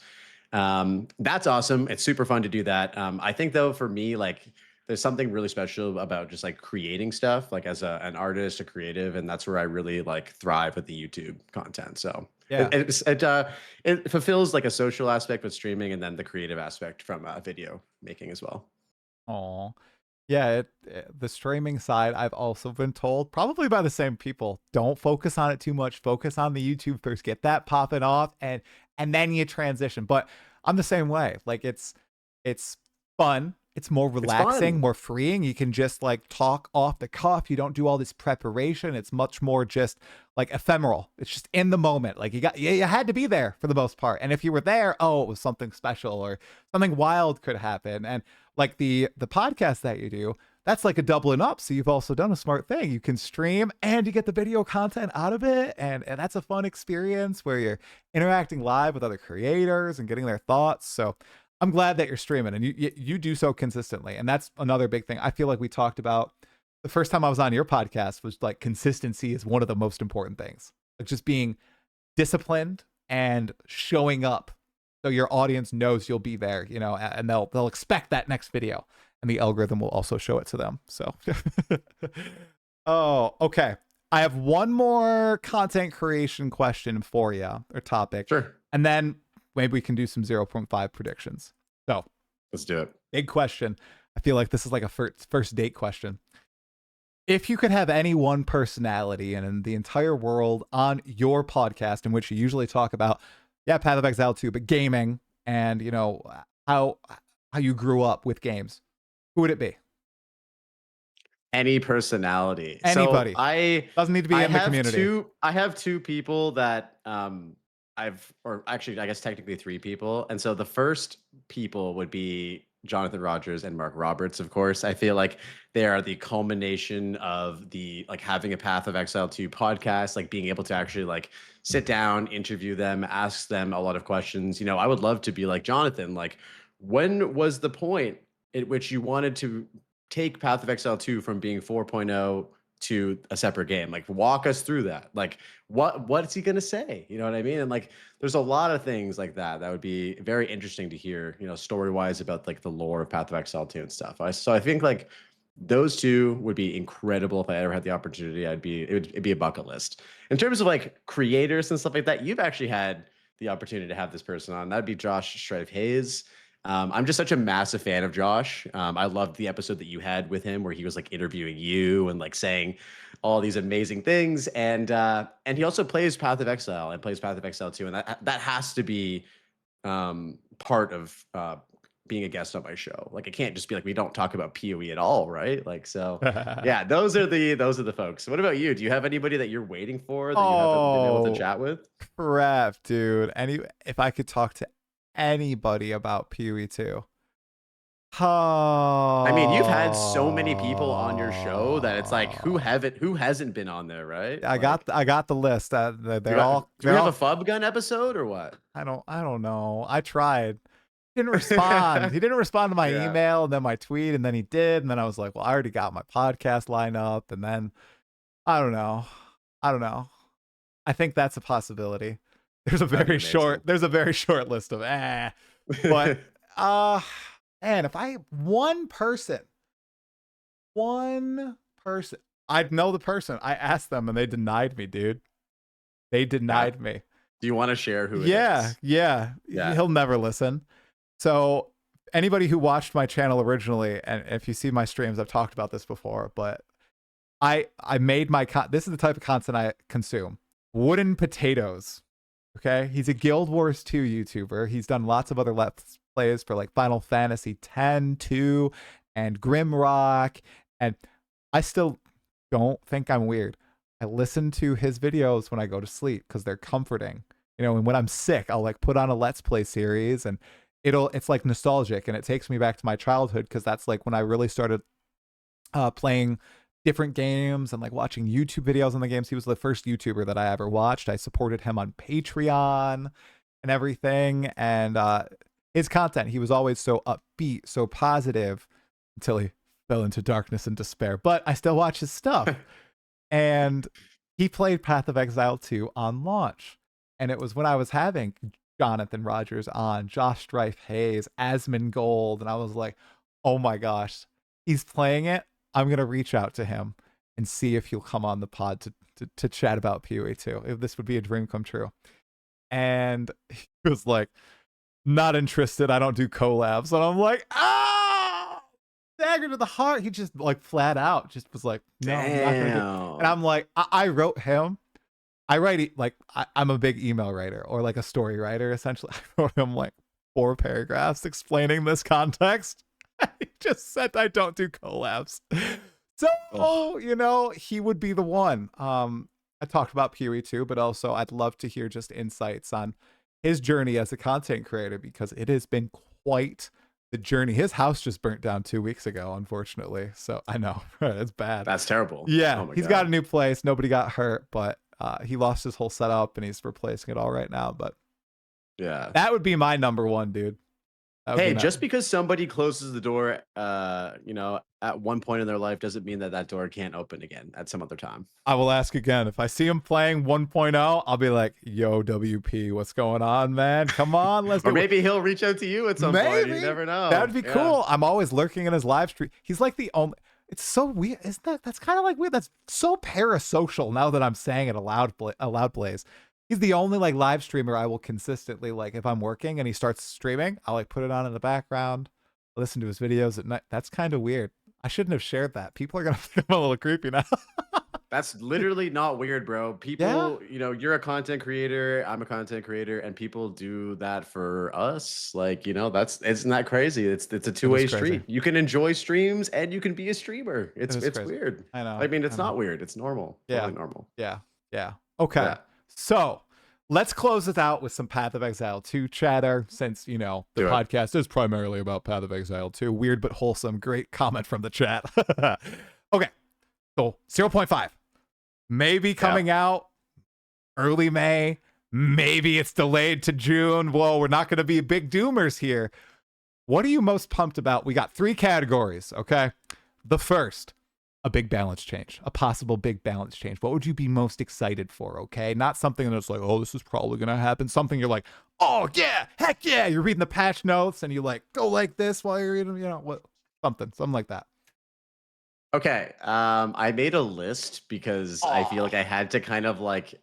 That's awesome. It's super fun to do that. I think though, for me, like there's something really special about just like creating stuff, like as an artist, a creative, and that's where I really like thrive with the YouTube content. So Yeah. it fulfills like a social aspect with streaming, and then the creative aspect from video making as well. Oh. Yeah, the streaming side, I've also been told, probably by the same people, don't focus on it too much. Focus on the YouTube first. Get that popping off, and then you transition. But I'm the same way. Like it's fun. It's more It's relaxing, fun. more freeing. You can just like talk off the cuff. You don't do all this preparation. It's much more just like ephemeral. It's just in the moment. Like you had to be there for the most part. And if you were there, oh, it was something special or something wild could happen. And like the podcast that you do, that's like a doubling up. So you've also done a smart thing. You can stream and you get the video content out of it. And that's a fun experience where you're interacting live with other creators and getting their thoughts. So I'm glad that you're streaming and you do so consistently. And that's another big thing. I feel like we talked about the first time I was on your podcast was like consistency is one of the most important things. Like just being disciplined and showing up so your audience knows you'll be there, you know, and they'll expect that next video and the algorithm will also show it to them. So oh, okay. I have one more content creation question for you or topic. Sure. And then maybe we can do some 0.5 predictions. So Let's do it. big question. I feel like this is like a first date question. If you could have any one personality in the entire world on your podcast, in which you usually talk about, yeah, Path of Exile 2, but gaming and, you know, how you grew up with games, who would it be? Any personality. Anybody. So I Doesn't need to be in the community. I have two people that or actually I guess technically three people. And so the first people would be Jonathan Rogers and Mark Roberts, of course. I feel like they are the culmination of the like having a Path of Exile 2 podcast, like being able to actually like sit down, interview them, ask them a lot of questions. You know, I would love to be like Jonathan, like when was the point at which you wanted to take Path of Exile 2 from being 4.0 to a separate game? Like walk us through that. Like what's he gonna say? You know what I mean? And like there's a lot of things like that that would be very interesting to hear, you know, story-wise about like the lore of Path of Exile 2 and stuff. So I think like those two would be incredible if I ever had the opportunity. It'd be a bucket list. In terms of like creators and stuff like that, you've actually had the opportunity to have this person on. That'd be Josh Strife Hayes. I'm just such a massive fan of Josh. I loved the episode that you had with him where he was like interviewing you and like saying all these amazing things. And he also plays Path of Exile and plays Path of Exile 2. And that has to be part of being a guest on my show. Like it can't just be like we don't talk about PoE at all, right? Like so yeah, those are the folks. What about you? Do you have anybody that you're waiting for that you haven't been able to chat with? Crap, dude. If I could talk to anybody about PoE 2. I mean, you've had so many people on your show that it's like who hasn't been on there, right? I Like, got the list. They're all. Do we have a Fub Gun episode or what? I don't know. I tried. He didn't respond. He didn't respond to my Yeah. email and then my tweet, and then he did, and then I was like, well, I already got my podcast lined up, and then I don't know. I think that's a possibility. There's a very short list of but man, if I one person, I'd know the person. I asked them and they denied me, dude. They denied me. Do you want to share who it is? Yeah. He'll never listen. So anybody who watched my channel originally, and if you see my streams, I've talked about this before, but I made this is the type of content I consume. Wooden Potatoes. Okay, he's a Guild Wars 2 YouTuber. He's done lots of other Let's Plays for like Final Fantasy X, 2, and Grimrock. And I still don't think I'm weird. I listen to his videos when I go to sleep because they're comforting. You know, and when I'm sick, I'll like put on a Let's Play series and it's like nostalgic and it takes me back to my childhood because that's like when I really started playing different games and like watching YouTube videos on the games. He was the first YouTuber that I ever watched. I supported him on Patreon and everything. And his content, he was always so upbeat, so positive until he fell into darkness and despair. But I still watch his stuff. And he played Path of Exile 2 on launch. And it was when I was having Jonathan Rogers on, Josh Strife Hayes, Asmongold, and I was like, oh my gosh, he's playing it. I'm gonna reach out to him and see if he'll come on the pod to chat about PoE 2. If this would be a dream come true. And he was like, not interested. I don't do collabs. And I'm like, dagger to the heart. He just like flat out just was like, no, I'm not gonna do. And I'm like, I wrote him. I write like I'm a big email writer or like a story writer essentially. I wrote him like 4 paragraphs explaining this context. He just said I don't do collabs. So you know, he would be the one. I talked about PoE 2, but also I'd love to hear just insights on his journey as a content creator, because it has been quite the journey. His house just burnt down 2 weeks ago, unfortunately. So I know it's bad. That's terrible. Yeah, he's got a new place. Nobody got hurt, but he lost his whole setup and he's replacing it all right now. But yeah, that would be my number one, dude. Hey, just because somebody closes the door, you know, at one point in their life doesn't mean that that door can't open again at some other time. I will ask again. If I see him playing 1.0, I'll be like, yo, WP, what's going on, man? Come on, let's Or maybe he'll reach out to you at some point. You never know. That would be cool. I'm always lurking in his live stream. He's like the only... It's so weird. Isn't that? That's kind of like weird. That's so parasocial now that I'm saying it aloud, Blaze. He's the only like live streamer I will consistently, like, if I'm working and he starts streaming, I'll like put it on in the background, listen to his videos at night. That's kind of weird. I shouldn't have shared that. People are gonna think I'm a little creepy now. That's literally not weird, bro. People, you know, you're a content creator, I'm a content creator, and people do that for us. Like, you know, isn't that crazy? It's a two-way street. You can enjoy streams and you can be a streamer. It's weird. I know. I mean, it's not weird. It's normal. Yeah. Totally normal. Yeah. Okay. Yeah. So let's close this out with some Path of Exile 2 chatter, since, you know, the podcast is primarily about Path of Exile 2. Weird but wholesome. Great comment from the chat. Okay. So 0.5. Maybe coming out early May. Maybe it's delayed to June. Whoa, we're not going to be big doomers here. What are you most pumped about? We got 3 categories, okay? The first, a big balance change, a possible big balance change. What would you be most excited for, okay? Not something that's like, oh, this is probably going to happen. Something you're like, oh, yeah, heck yeah. You're reading the patch notes and you like go like this while you're reading, you know, what? Something like that. Okay, I made a list because I feel like I had to kind of like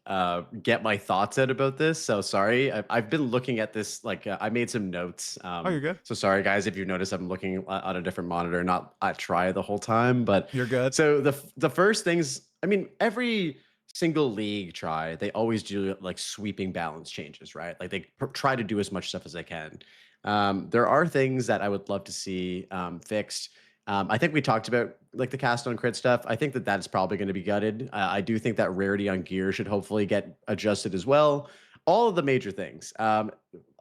get my thoughts out about this. So sorry, I've been looking at this, like I made some notes. Oh, you're good. So sorry, guys, if you notice, I'm looking on a different monitor, not at Try the whole time, but you're good. So the first things, I mean, every single league Try, they always do like sweeping balance changes, right? Like they try to do as much stuff as they can. There are things that I would love to see fixed. I think we talked about like the cast on crit stuff. I think that is probably going to be gutted. I do think that rarity on gear should hopefully get adjusted as well. All of the major things. I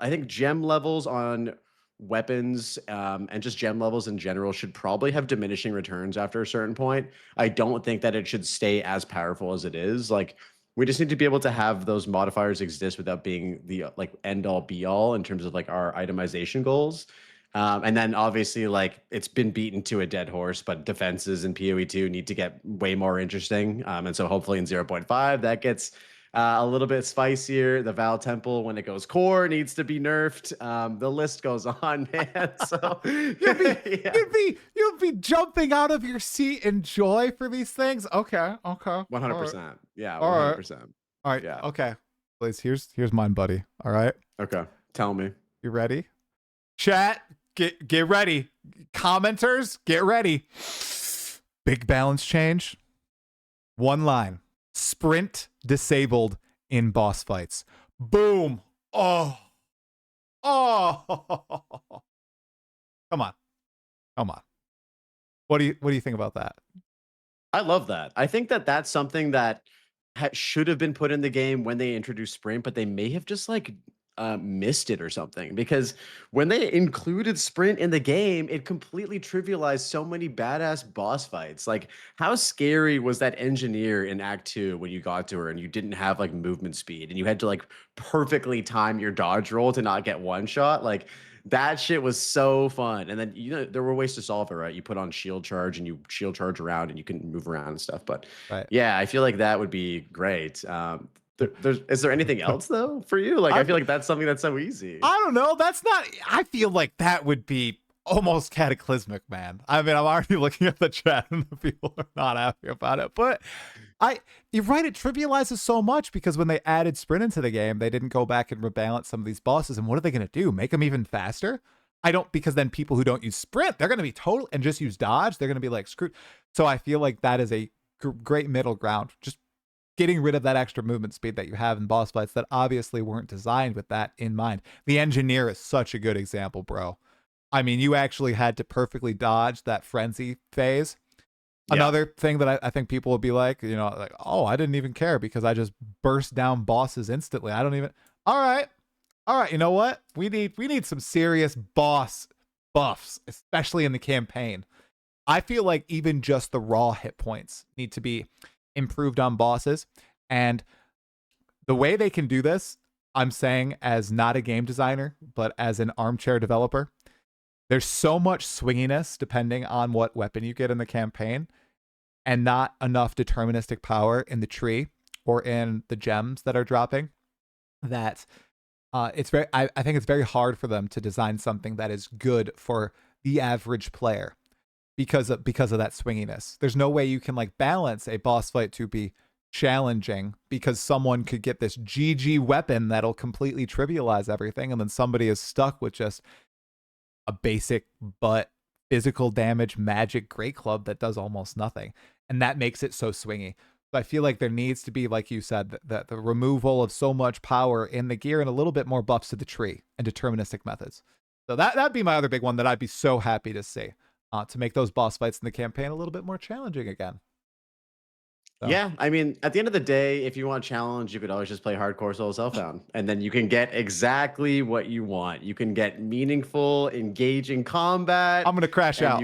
think gem levels on weapons and just gem levels in general should probably have diminishing returns after a certain point. I don't think that it should stay as powerful as it is. Like, we just need to be able to have those modifiers exist without being the like end all be all in terms of like our itemization goals. And then obviously, like, it's been beaten to a dead horse, but defenses in PoE 2 need to get way more interesting. And so hopefully in 0.5, that gets a little bit spicier. The Val Temple, when it goes core, needs to be nerfed. The list goes on, man. So you'd be jumping out of your seat in joy for these things. Okay. 100%. Yeah, 100%. All right. Yeah. Okay. Please, here's mine, buddy. All right. Okay. Tell me. You ready? Chat, get ready. Commenters, get ready. Big balance change. One line. Sprint disabled in boss fights. Boom. Oh. Come on. What do you think about that? I love that. I think that that's something that should have been put in the game when they introduced sprint, but they may have just like missed it or something, because when they included sprint in the game, it completely trivialized so many badass boss fights. Like, how scary was that engineer in Act 2 when you got to her and you didn't have like movement speed and you had to like perfectly time your dodge roll to not get one shot? Like, that shit was so fun. And then, you know, there were ways to solve it, right? You put on shield charge and you shield charge around and you can move around and stuff. But yeah, I feel like that would be great. Is there anything else though for you? Like, I feel like that's something that's so easy. I don't know. That's not. I feel like that would be almost cataclysmic, man. I mean, I'm already looking at the chat and the people are not happy about it. But you're right, it trivializes so much because when they added sprint into the game, they didn't go back and rebalance some of these bosses. And what are they going to do? Make them even faster? Because then people who don't use sprint, they're going to be total and just use dodge. They're going to be like screwed. So I feel like that is a great middle ground. Just getting rid of that extra movement speed that you have in boss fights that obviously weren't designed with that in mind. The engineer is such a good example, bro. I mean, you actually had to perfectly dodge that frenzy phase. Yeah. Another thing that I think people would be like, like, oh, I didn't even care because I just burst down bosses instantly. I don't even. All right. You know what? We need some serious boss buffs, especially in the campaign. I feel like even just the raw hit points need to be improved on bosses. And the way they can do this, I'm saying as not a game designer, but as an armchair developer, there's so much swinginess depending on what weapon you get in the campaign and not enough deterministic power in the tree or in the gems that are dropping that I think it's very hard for them to design something that is good for the average player because of that swinginess. There's no way you can like balance a boss fight to be challenging because someone could get this GG weapon that'll completely trivialize everything, and then somebody is stuck with just a basic but physical damage magic great club that does almost nothing, and that makes it so swingy. So I feel like there needs to be, like you said, the removal of so much power in the gear and a little bit more buffs to the tree and deterministic methods. So that'd be my other big one that I'd be so happy to see, to make those boss fights in the campaign a little bit more challenging again. So. Yeah, I mean, at the end of the day, if you want a challenge, you could always just play hardcore solo self-found, and then you can get exactly what you want. You can get meaningful, engaging combat. I'm gonna crash out.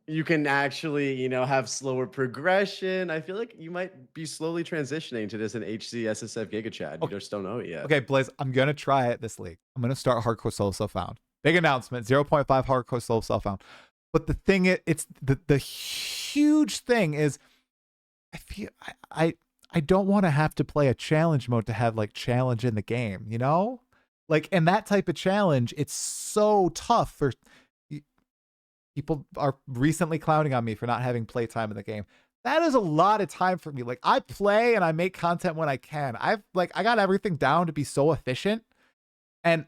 You can actually, have slower progression. I feel like you might be slowly transitioning to this in HC SSF Giga Chad. You just don't know it yet. Okay, Blaze, I'm gonna try it this league. I'm gonna start hardcore solo self-found. Big announcement: 0.5 hardcore solo self-found. But the thing is, it's the huge thing is, I feel I don't want to have to play a challenge mode to have like challenge in the game, like, and that type of challenge, it's so tough for people are recently clowning on me for not having playtime in the game. That is a lot of time for me. Like, I play and I make content when I can. I got everything down to be so efficient, and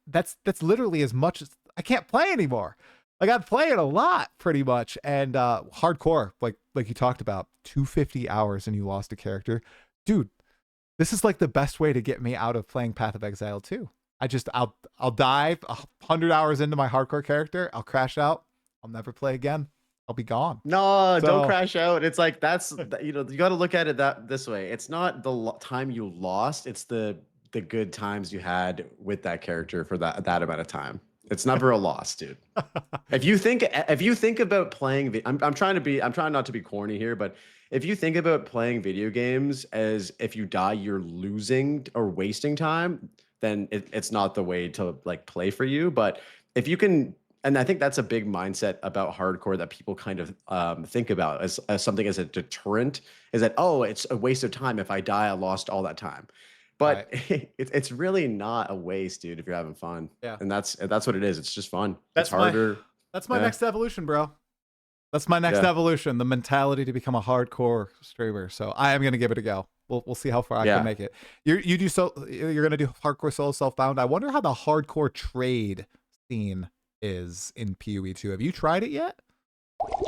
that's literally as much as I can't play anymore. Like, I'm playing a lot pretty much, and hardcore, like you talked about, 250 hours and you lost a character. Dude, this is like the best way to get me out of playing Path of Exile 2. I'll dive 100 hours into my hardcore character, I'll crash out, I'll never play again. I'll be gone. No, don't crash out. It's like you got to look at it this way. It's not the time you lost, it's the good times you had with that character for that amount of time. It's never a loss, dude. If you think about playing, I'm trying not to be corny here, but if you think about playing video games as if you die, you're losing or wasting time, then it's not the way to like play for you. But if you can, and I think that's a big mindset about hardcore that people kind of think about as something as a deterrent, is that, oh, it's a waste of time. If I die, I lost all that time. But right. It's really not a waste, dude, if you're having fun. Yeah. And that's what it is. It's just fun. It's harder. That's my next evolution, bro. That's my next evolution, the mentality to become a hardcore streamer. So I am going to give it a go. We'll see how far I can make it. You're going to do hardcore solo self-bound. I wonder how the hardcore trade scene is in PoE 2. Have you tried it yet?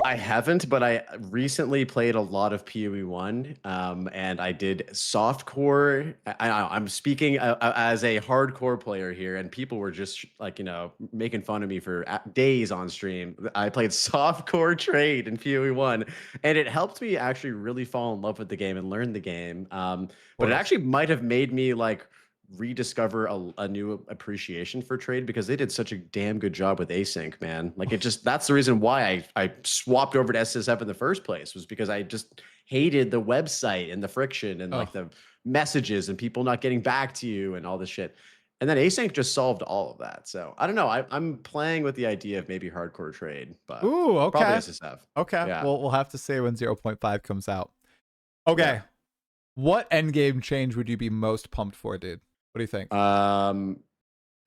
I haven't, but I recently played a lot of PoE 1, and I did softcore. I'm speaking as a hardcore player here, and people were just like, making fun of me for days on stream. I played softcore trade in PoE 1, and it helped me actually really fall in love with the game and learn the game. But it actually might have made me like rediscover a new appreciation for trade, because they did such a damn good job with async, man. Like, that's the reason why I swapped over to SSF in the first place, was because I just hated the website and the friction and like the messages and people not getting back to you and all this shit. And then async just solved all of that. So I don't know. I'm playing with the idea of maybe hardcore trade, but probably SSF. Okay. Yeah. Well, we'll have to say when 0.5 comes out. Okay. Yeah. What endgame change would you be most pumped for, dude? What do you think?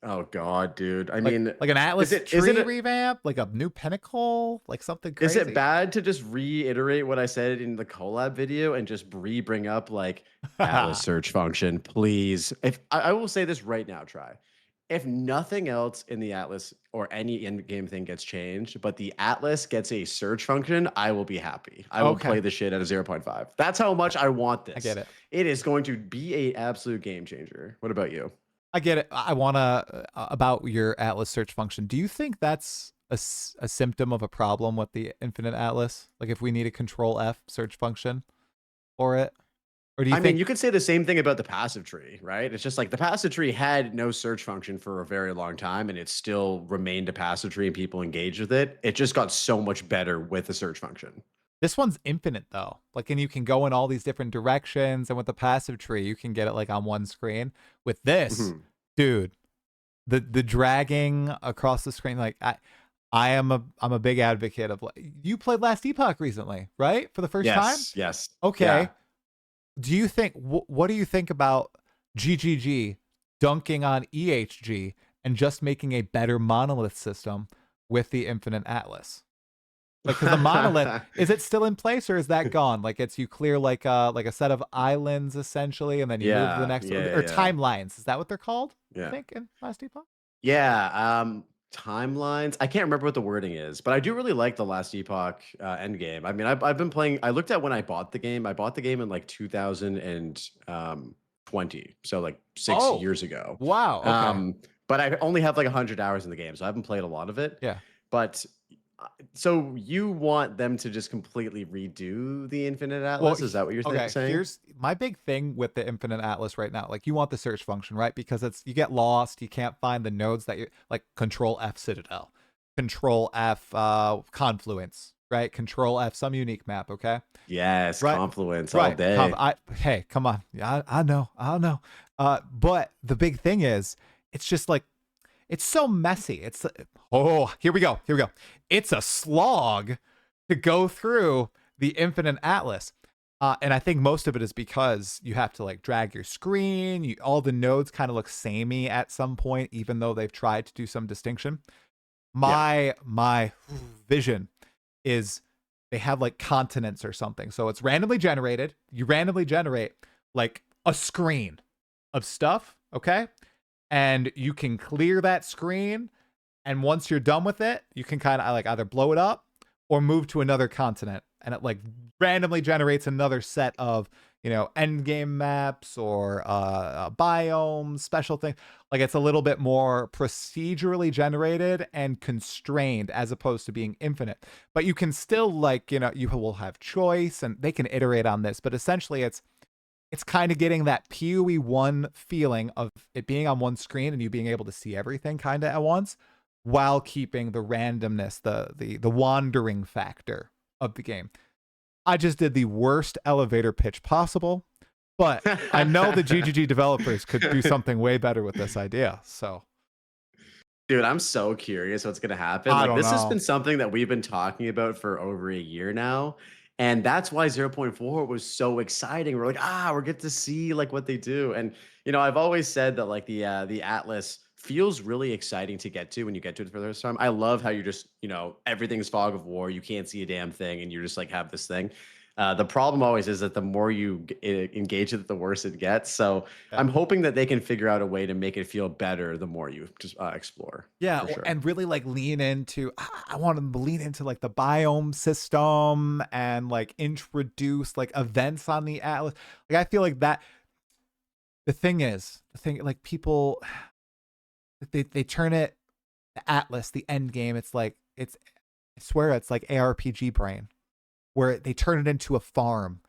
Oh God, dude. I Like mean, like an is Atlas it is it tree a, revamp, like a new pinnacle, like something is it crazy. bad to just reiterate what I said in the collab video and just bring up like Atlas search function, please? If I will say this right now, try. If nothing else in the Atlas or any in-game thing gets changed, but the Atlas gets a search function, I will be happy. I will Okay, play the shit out of 0.5. That's how much I want I this. get it. It is going to be a absolute game changer. What about you? I get it. I want to about your Atlas search function. Do you think that's a symptom of a problem with the Infinite Atlas? Like if we need a Control F search function for it, or do you I mean, think you could say the same thing about the passive tree, right? It's just like the passive tree had no search function for a very long time, and it still remained a passive tree, and people engaged with it. It just got so much better with the search function. this one's infinite though? Like, and you can go in all these different directions, and with the passive tree, you can get it like on one screen. With this, Mhm. dude, the dragging across the screen, like I'm a big advocate of like you played Last Epoch recently, right? For the first time. Yes, yes, Okay. yeah. Do you think what do you think about GGG dunking on EHG and just making a better monolith system with the Infinite Atlas? Like, because the monolith, is it still in place or is that gone? Like, it's you clear like a set of islands essentially, and then you move to the Yeah, next, yeah, or yeah, timelines. Is that what they're called? I yeah. think in Last Epoch. Yeah, timelines. I can't remember what the wording is, but I do really like the Last Epoch end game. I mean, I've been playing. I looked at when I bought the game. I bought the game in like 2020, so like six Oh, years ago. wow. Okay. But I only have like 100 hours in the game, so I haven't played a lot of it. Yeah. But so you want them to just completely redo the Infinite Well, Atlas? Is that what you're okay. saying? Here's my big thing with the Infinite Atlas right now. Like, you want the search function, right? Because it's you get lost, you can't find the nodes that you like. Control F Citadel, Control F Confluence, right? Control F some unique map. Okay, Yes, right, Confluence all right. day. Hey, come on. Yeah, I know. But the big thing is, it's just like it's so messy. It's oh, here we go. Here we go. It's a slog to go through the Infinite Atlas. And I think most of it is because you have to like drag your screen. All the nodes kind of look samey at some point, even though they've tried to do some distinction. Yeah. My vision is they have like continents or something. So it's randomly generated. You randomly generate like a screen of stuff, okay? And you can clear that screen, and once you're done with it, you can kind of like either blow it up or move to another continent, and it like randomly generates another set of end game maps or biomes, special things. Like, it's a little bit more procedurally generated and constrained as opposed to being infinite, but you can still like you will have choice and they can iterate on this, but essentially it's kind of getting that PoE 1 feeling of it being on one screen and you being able to see everything kind of at once, while keeping the randomness, the wandering factor of the game. I just did the worst elevator pitch possible, but I know the GGG developers could do something way better with this idea. So Dude, I'm so curious what's gonna happen. I Like, don't this has know. been something that we've been talking about for over a year now, and that's why 0.4 was so exciting. We're like, we're get to see like what they do. And I've always said that like the Atlas feels really exciting to get to when you get to it for the first time. I love how you're just, everything's fog of war. You can't see a damn thing, and you just like have this thing. The problem always is that the more you engage it, the worse it gets. So Yeah. I'm hoping that they can figure out a way to make it feel better the more you just explore, Yeah, for sure. and really like lean into I want them to lean into like the biome system and like introduce like events on the Atlas. Like, I feel like that the thing like people they turn it the Atlas, the end game. It's like I swear it's like ARPG brain, where they turn it into a farm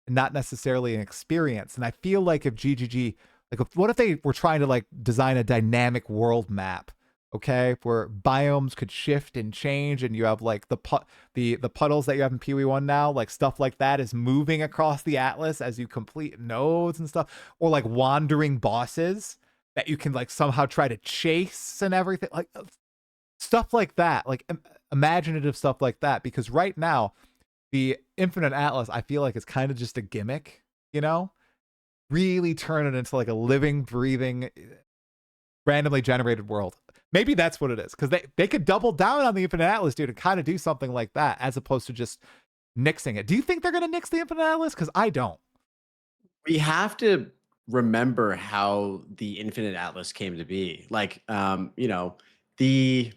and not necessarily an experience. And I feel like if GGG, like, what if they were trying to like design a dynamic world map, okay, where biomes could shift and change, and you have like the puddles that you have in PoE 1 now, like stuff like that is moving across the Atlas as you complete nodes and stuff, or like wandering bosses that you can like somehow try to chase and everything, like stuff like that, like imaginative stuff like that. Because right now the Infinite Atlas, I feel like, is kind of just a gimmick, you know? Really turn it into like a living, breathing. randomly generated world. Maybe that's what it is, because they could double down on the Infinite Atlas, dude, and kind of do something like that as opposed to just nixing it. Do you think they're going to nix the Infinite Atlas? Because I don't. We have to remember how the Infinite Atlas came to be. Like, the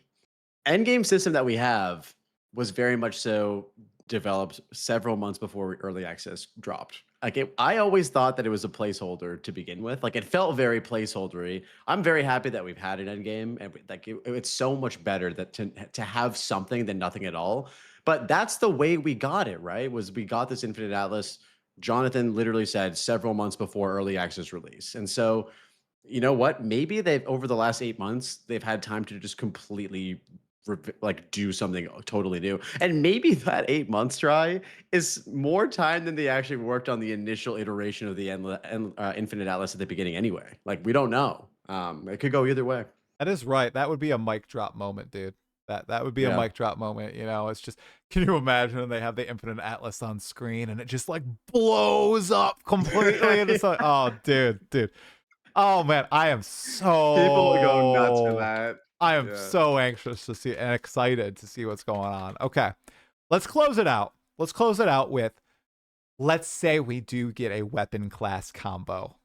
end game system that we have was very much so developed several months before early access dropped. Like I always thought that it was a placeholder to begin with. Like it felt very placeholdery. I'm very happy that we've had an end game, and like it's so much better that to have something than nothing at all. But that's the way we got it, right? Was we got this Infinite Atlas. Jonathan literally said several months before early access release, and so you know what? Maybe they've over the last 8 months they've had time to just completely like do something totally new. And maybe that 8 months try is more time than they actually worked on the initial iteration of the Infinite Atlas at the beginning anyway. Like we don't know. It could go either way. That is right. That would be a mic drop moment, dude. That would be a Yeah. mic drop moment. It's just, can you imagine they have the Infinite Atlas on screen and it just like blows up completely? And it's like, oh, dude. Oh man, People would go nuts for that. I am Yeah. so anxious to see and excited to see what's going on. Okay, let's close it out. Let's close it out with, let's say we do get a weapon class combo.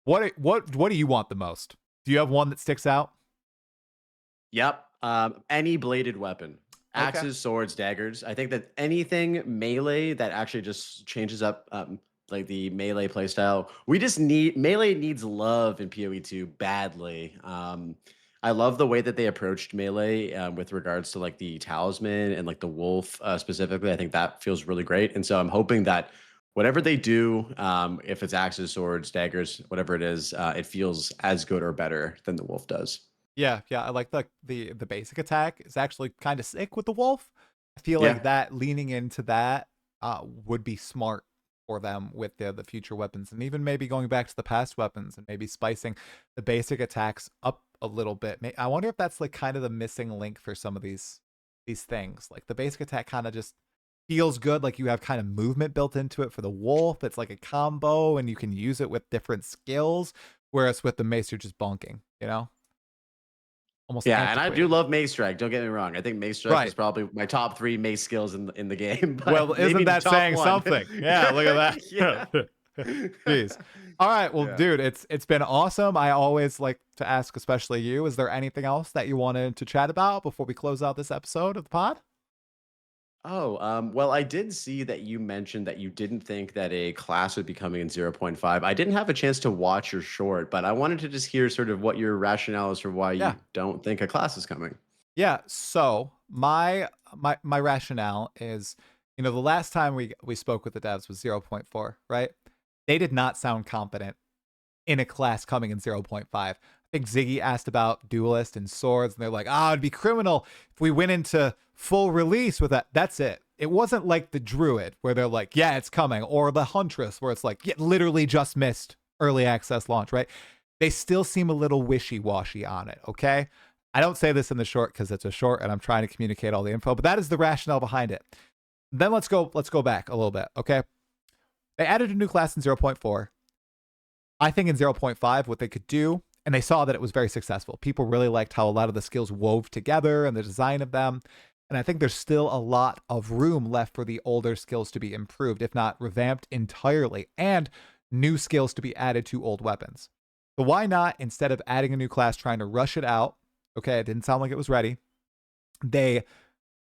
What do you want the most? Do you have one that sticks out? Yep. Any bladed weapon. Okay. Axes, swords, daggers. I think that anything melee that actually just changes up like the melee playstyle. We just need melee needs love in PoE2 badly. I love the way that they approached melee with regards to like the talisman and like the wolf specifically. I think that feels really great. And so I'm hoping that whatever they do, if it's axes, swords, daggers, whatever it is, it feels as good or better than the wolf does. Yeah, I like the basic attack is actually kind of sick with the wolf. I feel Yeah. like that leaning into that would be smart for them with the future weapons, and even maybe going back to the past weapons and maybe spicing the basic attacks up a little bit. I wonder if that's like kind of the missing link for some of these things. Like the basic attack kind of just feels good, like you have kind of movement built into it for the wolf. It's like a combo and you can use it with different skills, whereas with the mace you're just bonking, almost Yeah, and I do antiquated. love Mace Strike. Don't get me wrong. I think Mace Strike is Right. probably my top 3 mace skills in the game, Well, but maybe isn't the that top saying one. something? Yeah, look at Yeah. that. Jeez. All right, well, Yeah. dude, it's been awesome. I always like to ask, especially you, is there anything else that you wanted to chat about before we close out this episode of the pod? Oh, well, I did see that you mentioned that you didn't think that a class would be coming in 0.5. I didn't have a chance to watch your short, but I wanted to just hear sort of what your rationale is for why Yeah. you don't think a class is coming. Yeah. So my rationale is, the last time we spoke with the devs was 0.4, right? They did not sound confident in a class coming in 0.5. I think Ziggy asked about duelist and swords, and they're like, it'd be criminal if we went into full release with that. That's it. It wasn't like the druid where they're like, yeah, it's coming, or the huntress where it's like, yeah, literally just missed early access launch, right? They still seem a little wishy-washy on it, okay? I don't say this in the short because it's a short and I'm trying to communicate all the info, but that is the rationale behind it. Then let's go back a little bit, okay? They added a new class in 0.4. I think in 0.5, what they could do, and they saw that it was very successful. People really liked how a lot of the skills wove together and the design of them. And I think there's still a lot of room left for the older skills to be improved, if not revamped entirely, and new skills to be added to old weapons. So why not, instead of adding a new class, trying to rush it out? Okay, it didn't sound like it was ready. They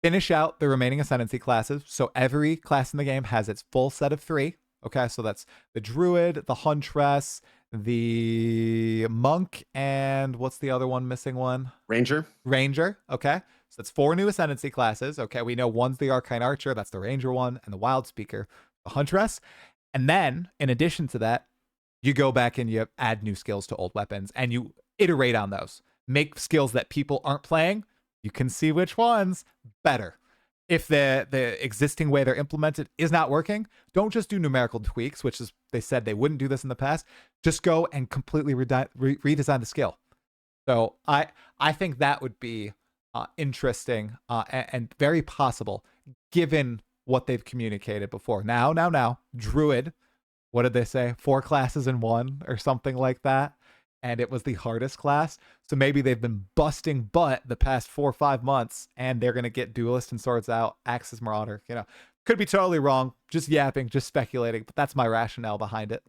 finish out the remaining ascendancy classes. So every class in the game has its full set of 3. Okay, so that's the druid, the huntress, the monk, and what's the other one missing one? Ranger? Ranger. Okay, so that's 4 new ascendancy classes. Okay, we know one's the arcane archer, that's the ranger one, and the wild speaker, the huntress. And then, in addition to that, you go back and you add new skills to old weapons and you iterate on those. Make skills that people aren't playing, you can see which ones better. If the existing way they're implemented is not working, don't just do numerical tweaks, which is, they said they wouldn't do this in the past. Just go and completely redesign the skill. So I think that would be interesting and very possible given what they've communicated before. Now, Druid, what did they say? 4 classes in 1 or something like that. and it was the hardest class. So maybe they've been busting butt the past 4 or 5 months, and they're gonna get Duelist and Swords out, Axis Marauder. Could be totally wrong. Just yapping, just speculating, but that's my rationale behind it.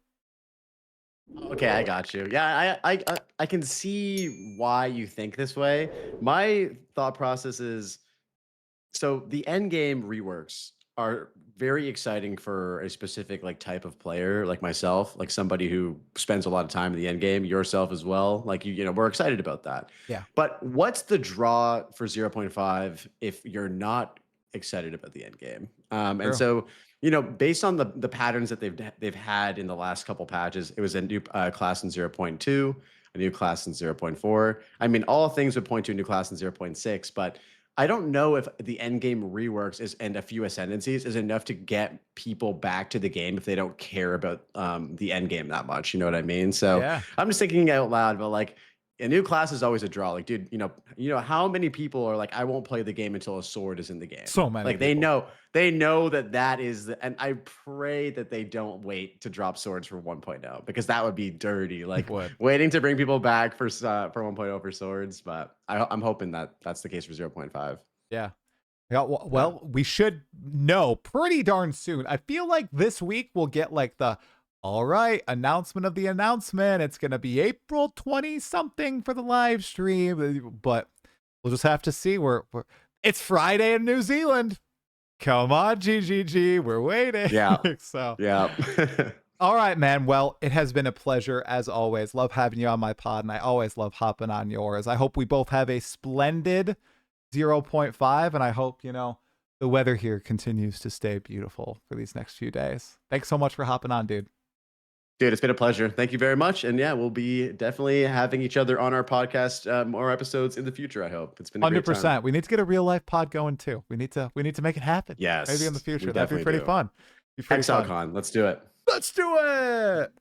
Okay, I got you. Yeah, I can see why you think this way. My thought process is, so the end game reworks are very exciting for a specific like type of player, like myself, like somebody who spends a lot of time in the end game, yourself as well. Like we're excited about that. Yeah. But what's the draw for 0.5 if you're not excited about the end game? And True. so, based on the patterns that they've had in the last couple patches, it was a new class in 0.2, a new class in 0.4. I mean, all things would point to a new class in 0.6, but I don't know if the end game reworks and a few ascendancies is enough to get people back to the game if they don't care about the end game that much. You know what I mean? So Yeah. I'm just thinking out loud, but like a new class is always a draw. Like, dude, how many people are like, I won't play the game until a sword is in the game. So many Like people. they know that is and I pray that they don't wait to drop swords for 1.0 because that would be dirty. Like Would. waiting to bring people back for 1.0 for swords, but I'm hoping that that's the case for 0.5. Yeah. Yeah, Yeah. well, we should know pretty darn soon. I feel like this week we'll get like the all right announcement of the announcement. It's gonna be April 20 something for the live stream, but we'll just have to see. It's Friday in New Zealand. Come on, GGG, we're waiting. Yeah. So Yeah. all right, man. Well, it has been a pleasure as always. Love having you on my pod, and I always love hopping on yours. I hope we both have a splendid 0.5, and I hope the weather here continues to stay beautiful for these next few days. Thanks so much for hopping on, dude. Dude, it's been a pleasure. Thank you very much. And yeah, we'll be definitely having each other on our podcast, more episodes in the future, I hope. It's been a great time. 100%. We need to get a real life pod going too. We need to make it happen. Yes. Maybe in the We future. That'd be definitely pretty do. fun. Be pretty fun. ExileCon, let's do it. Let's do it.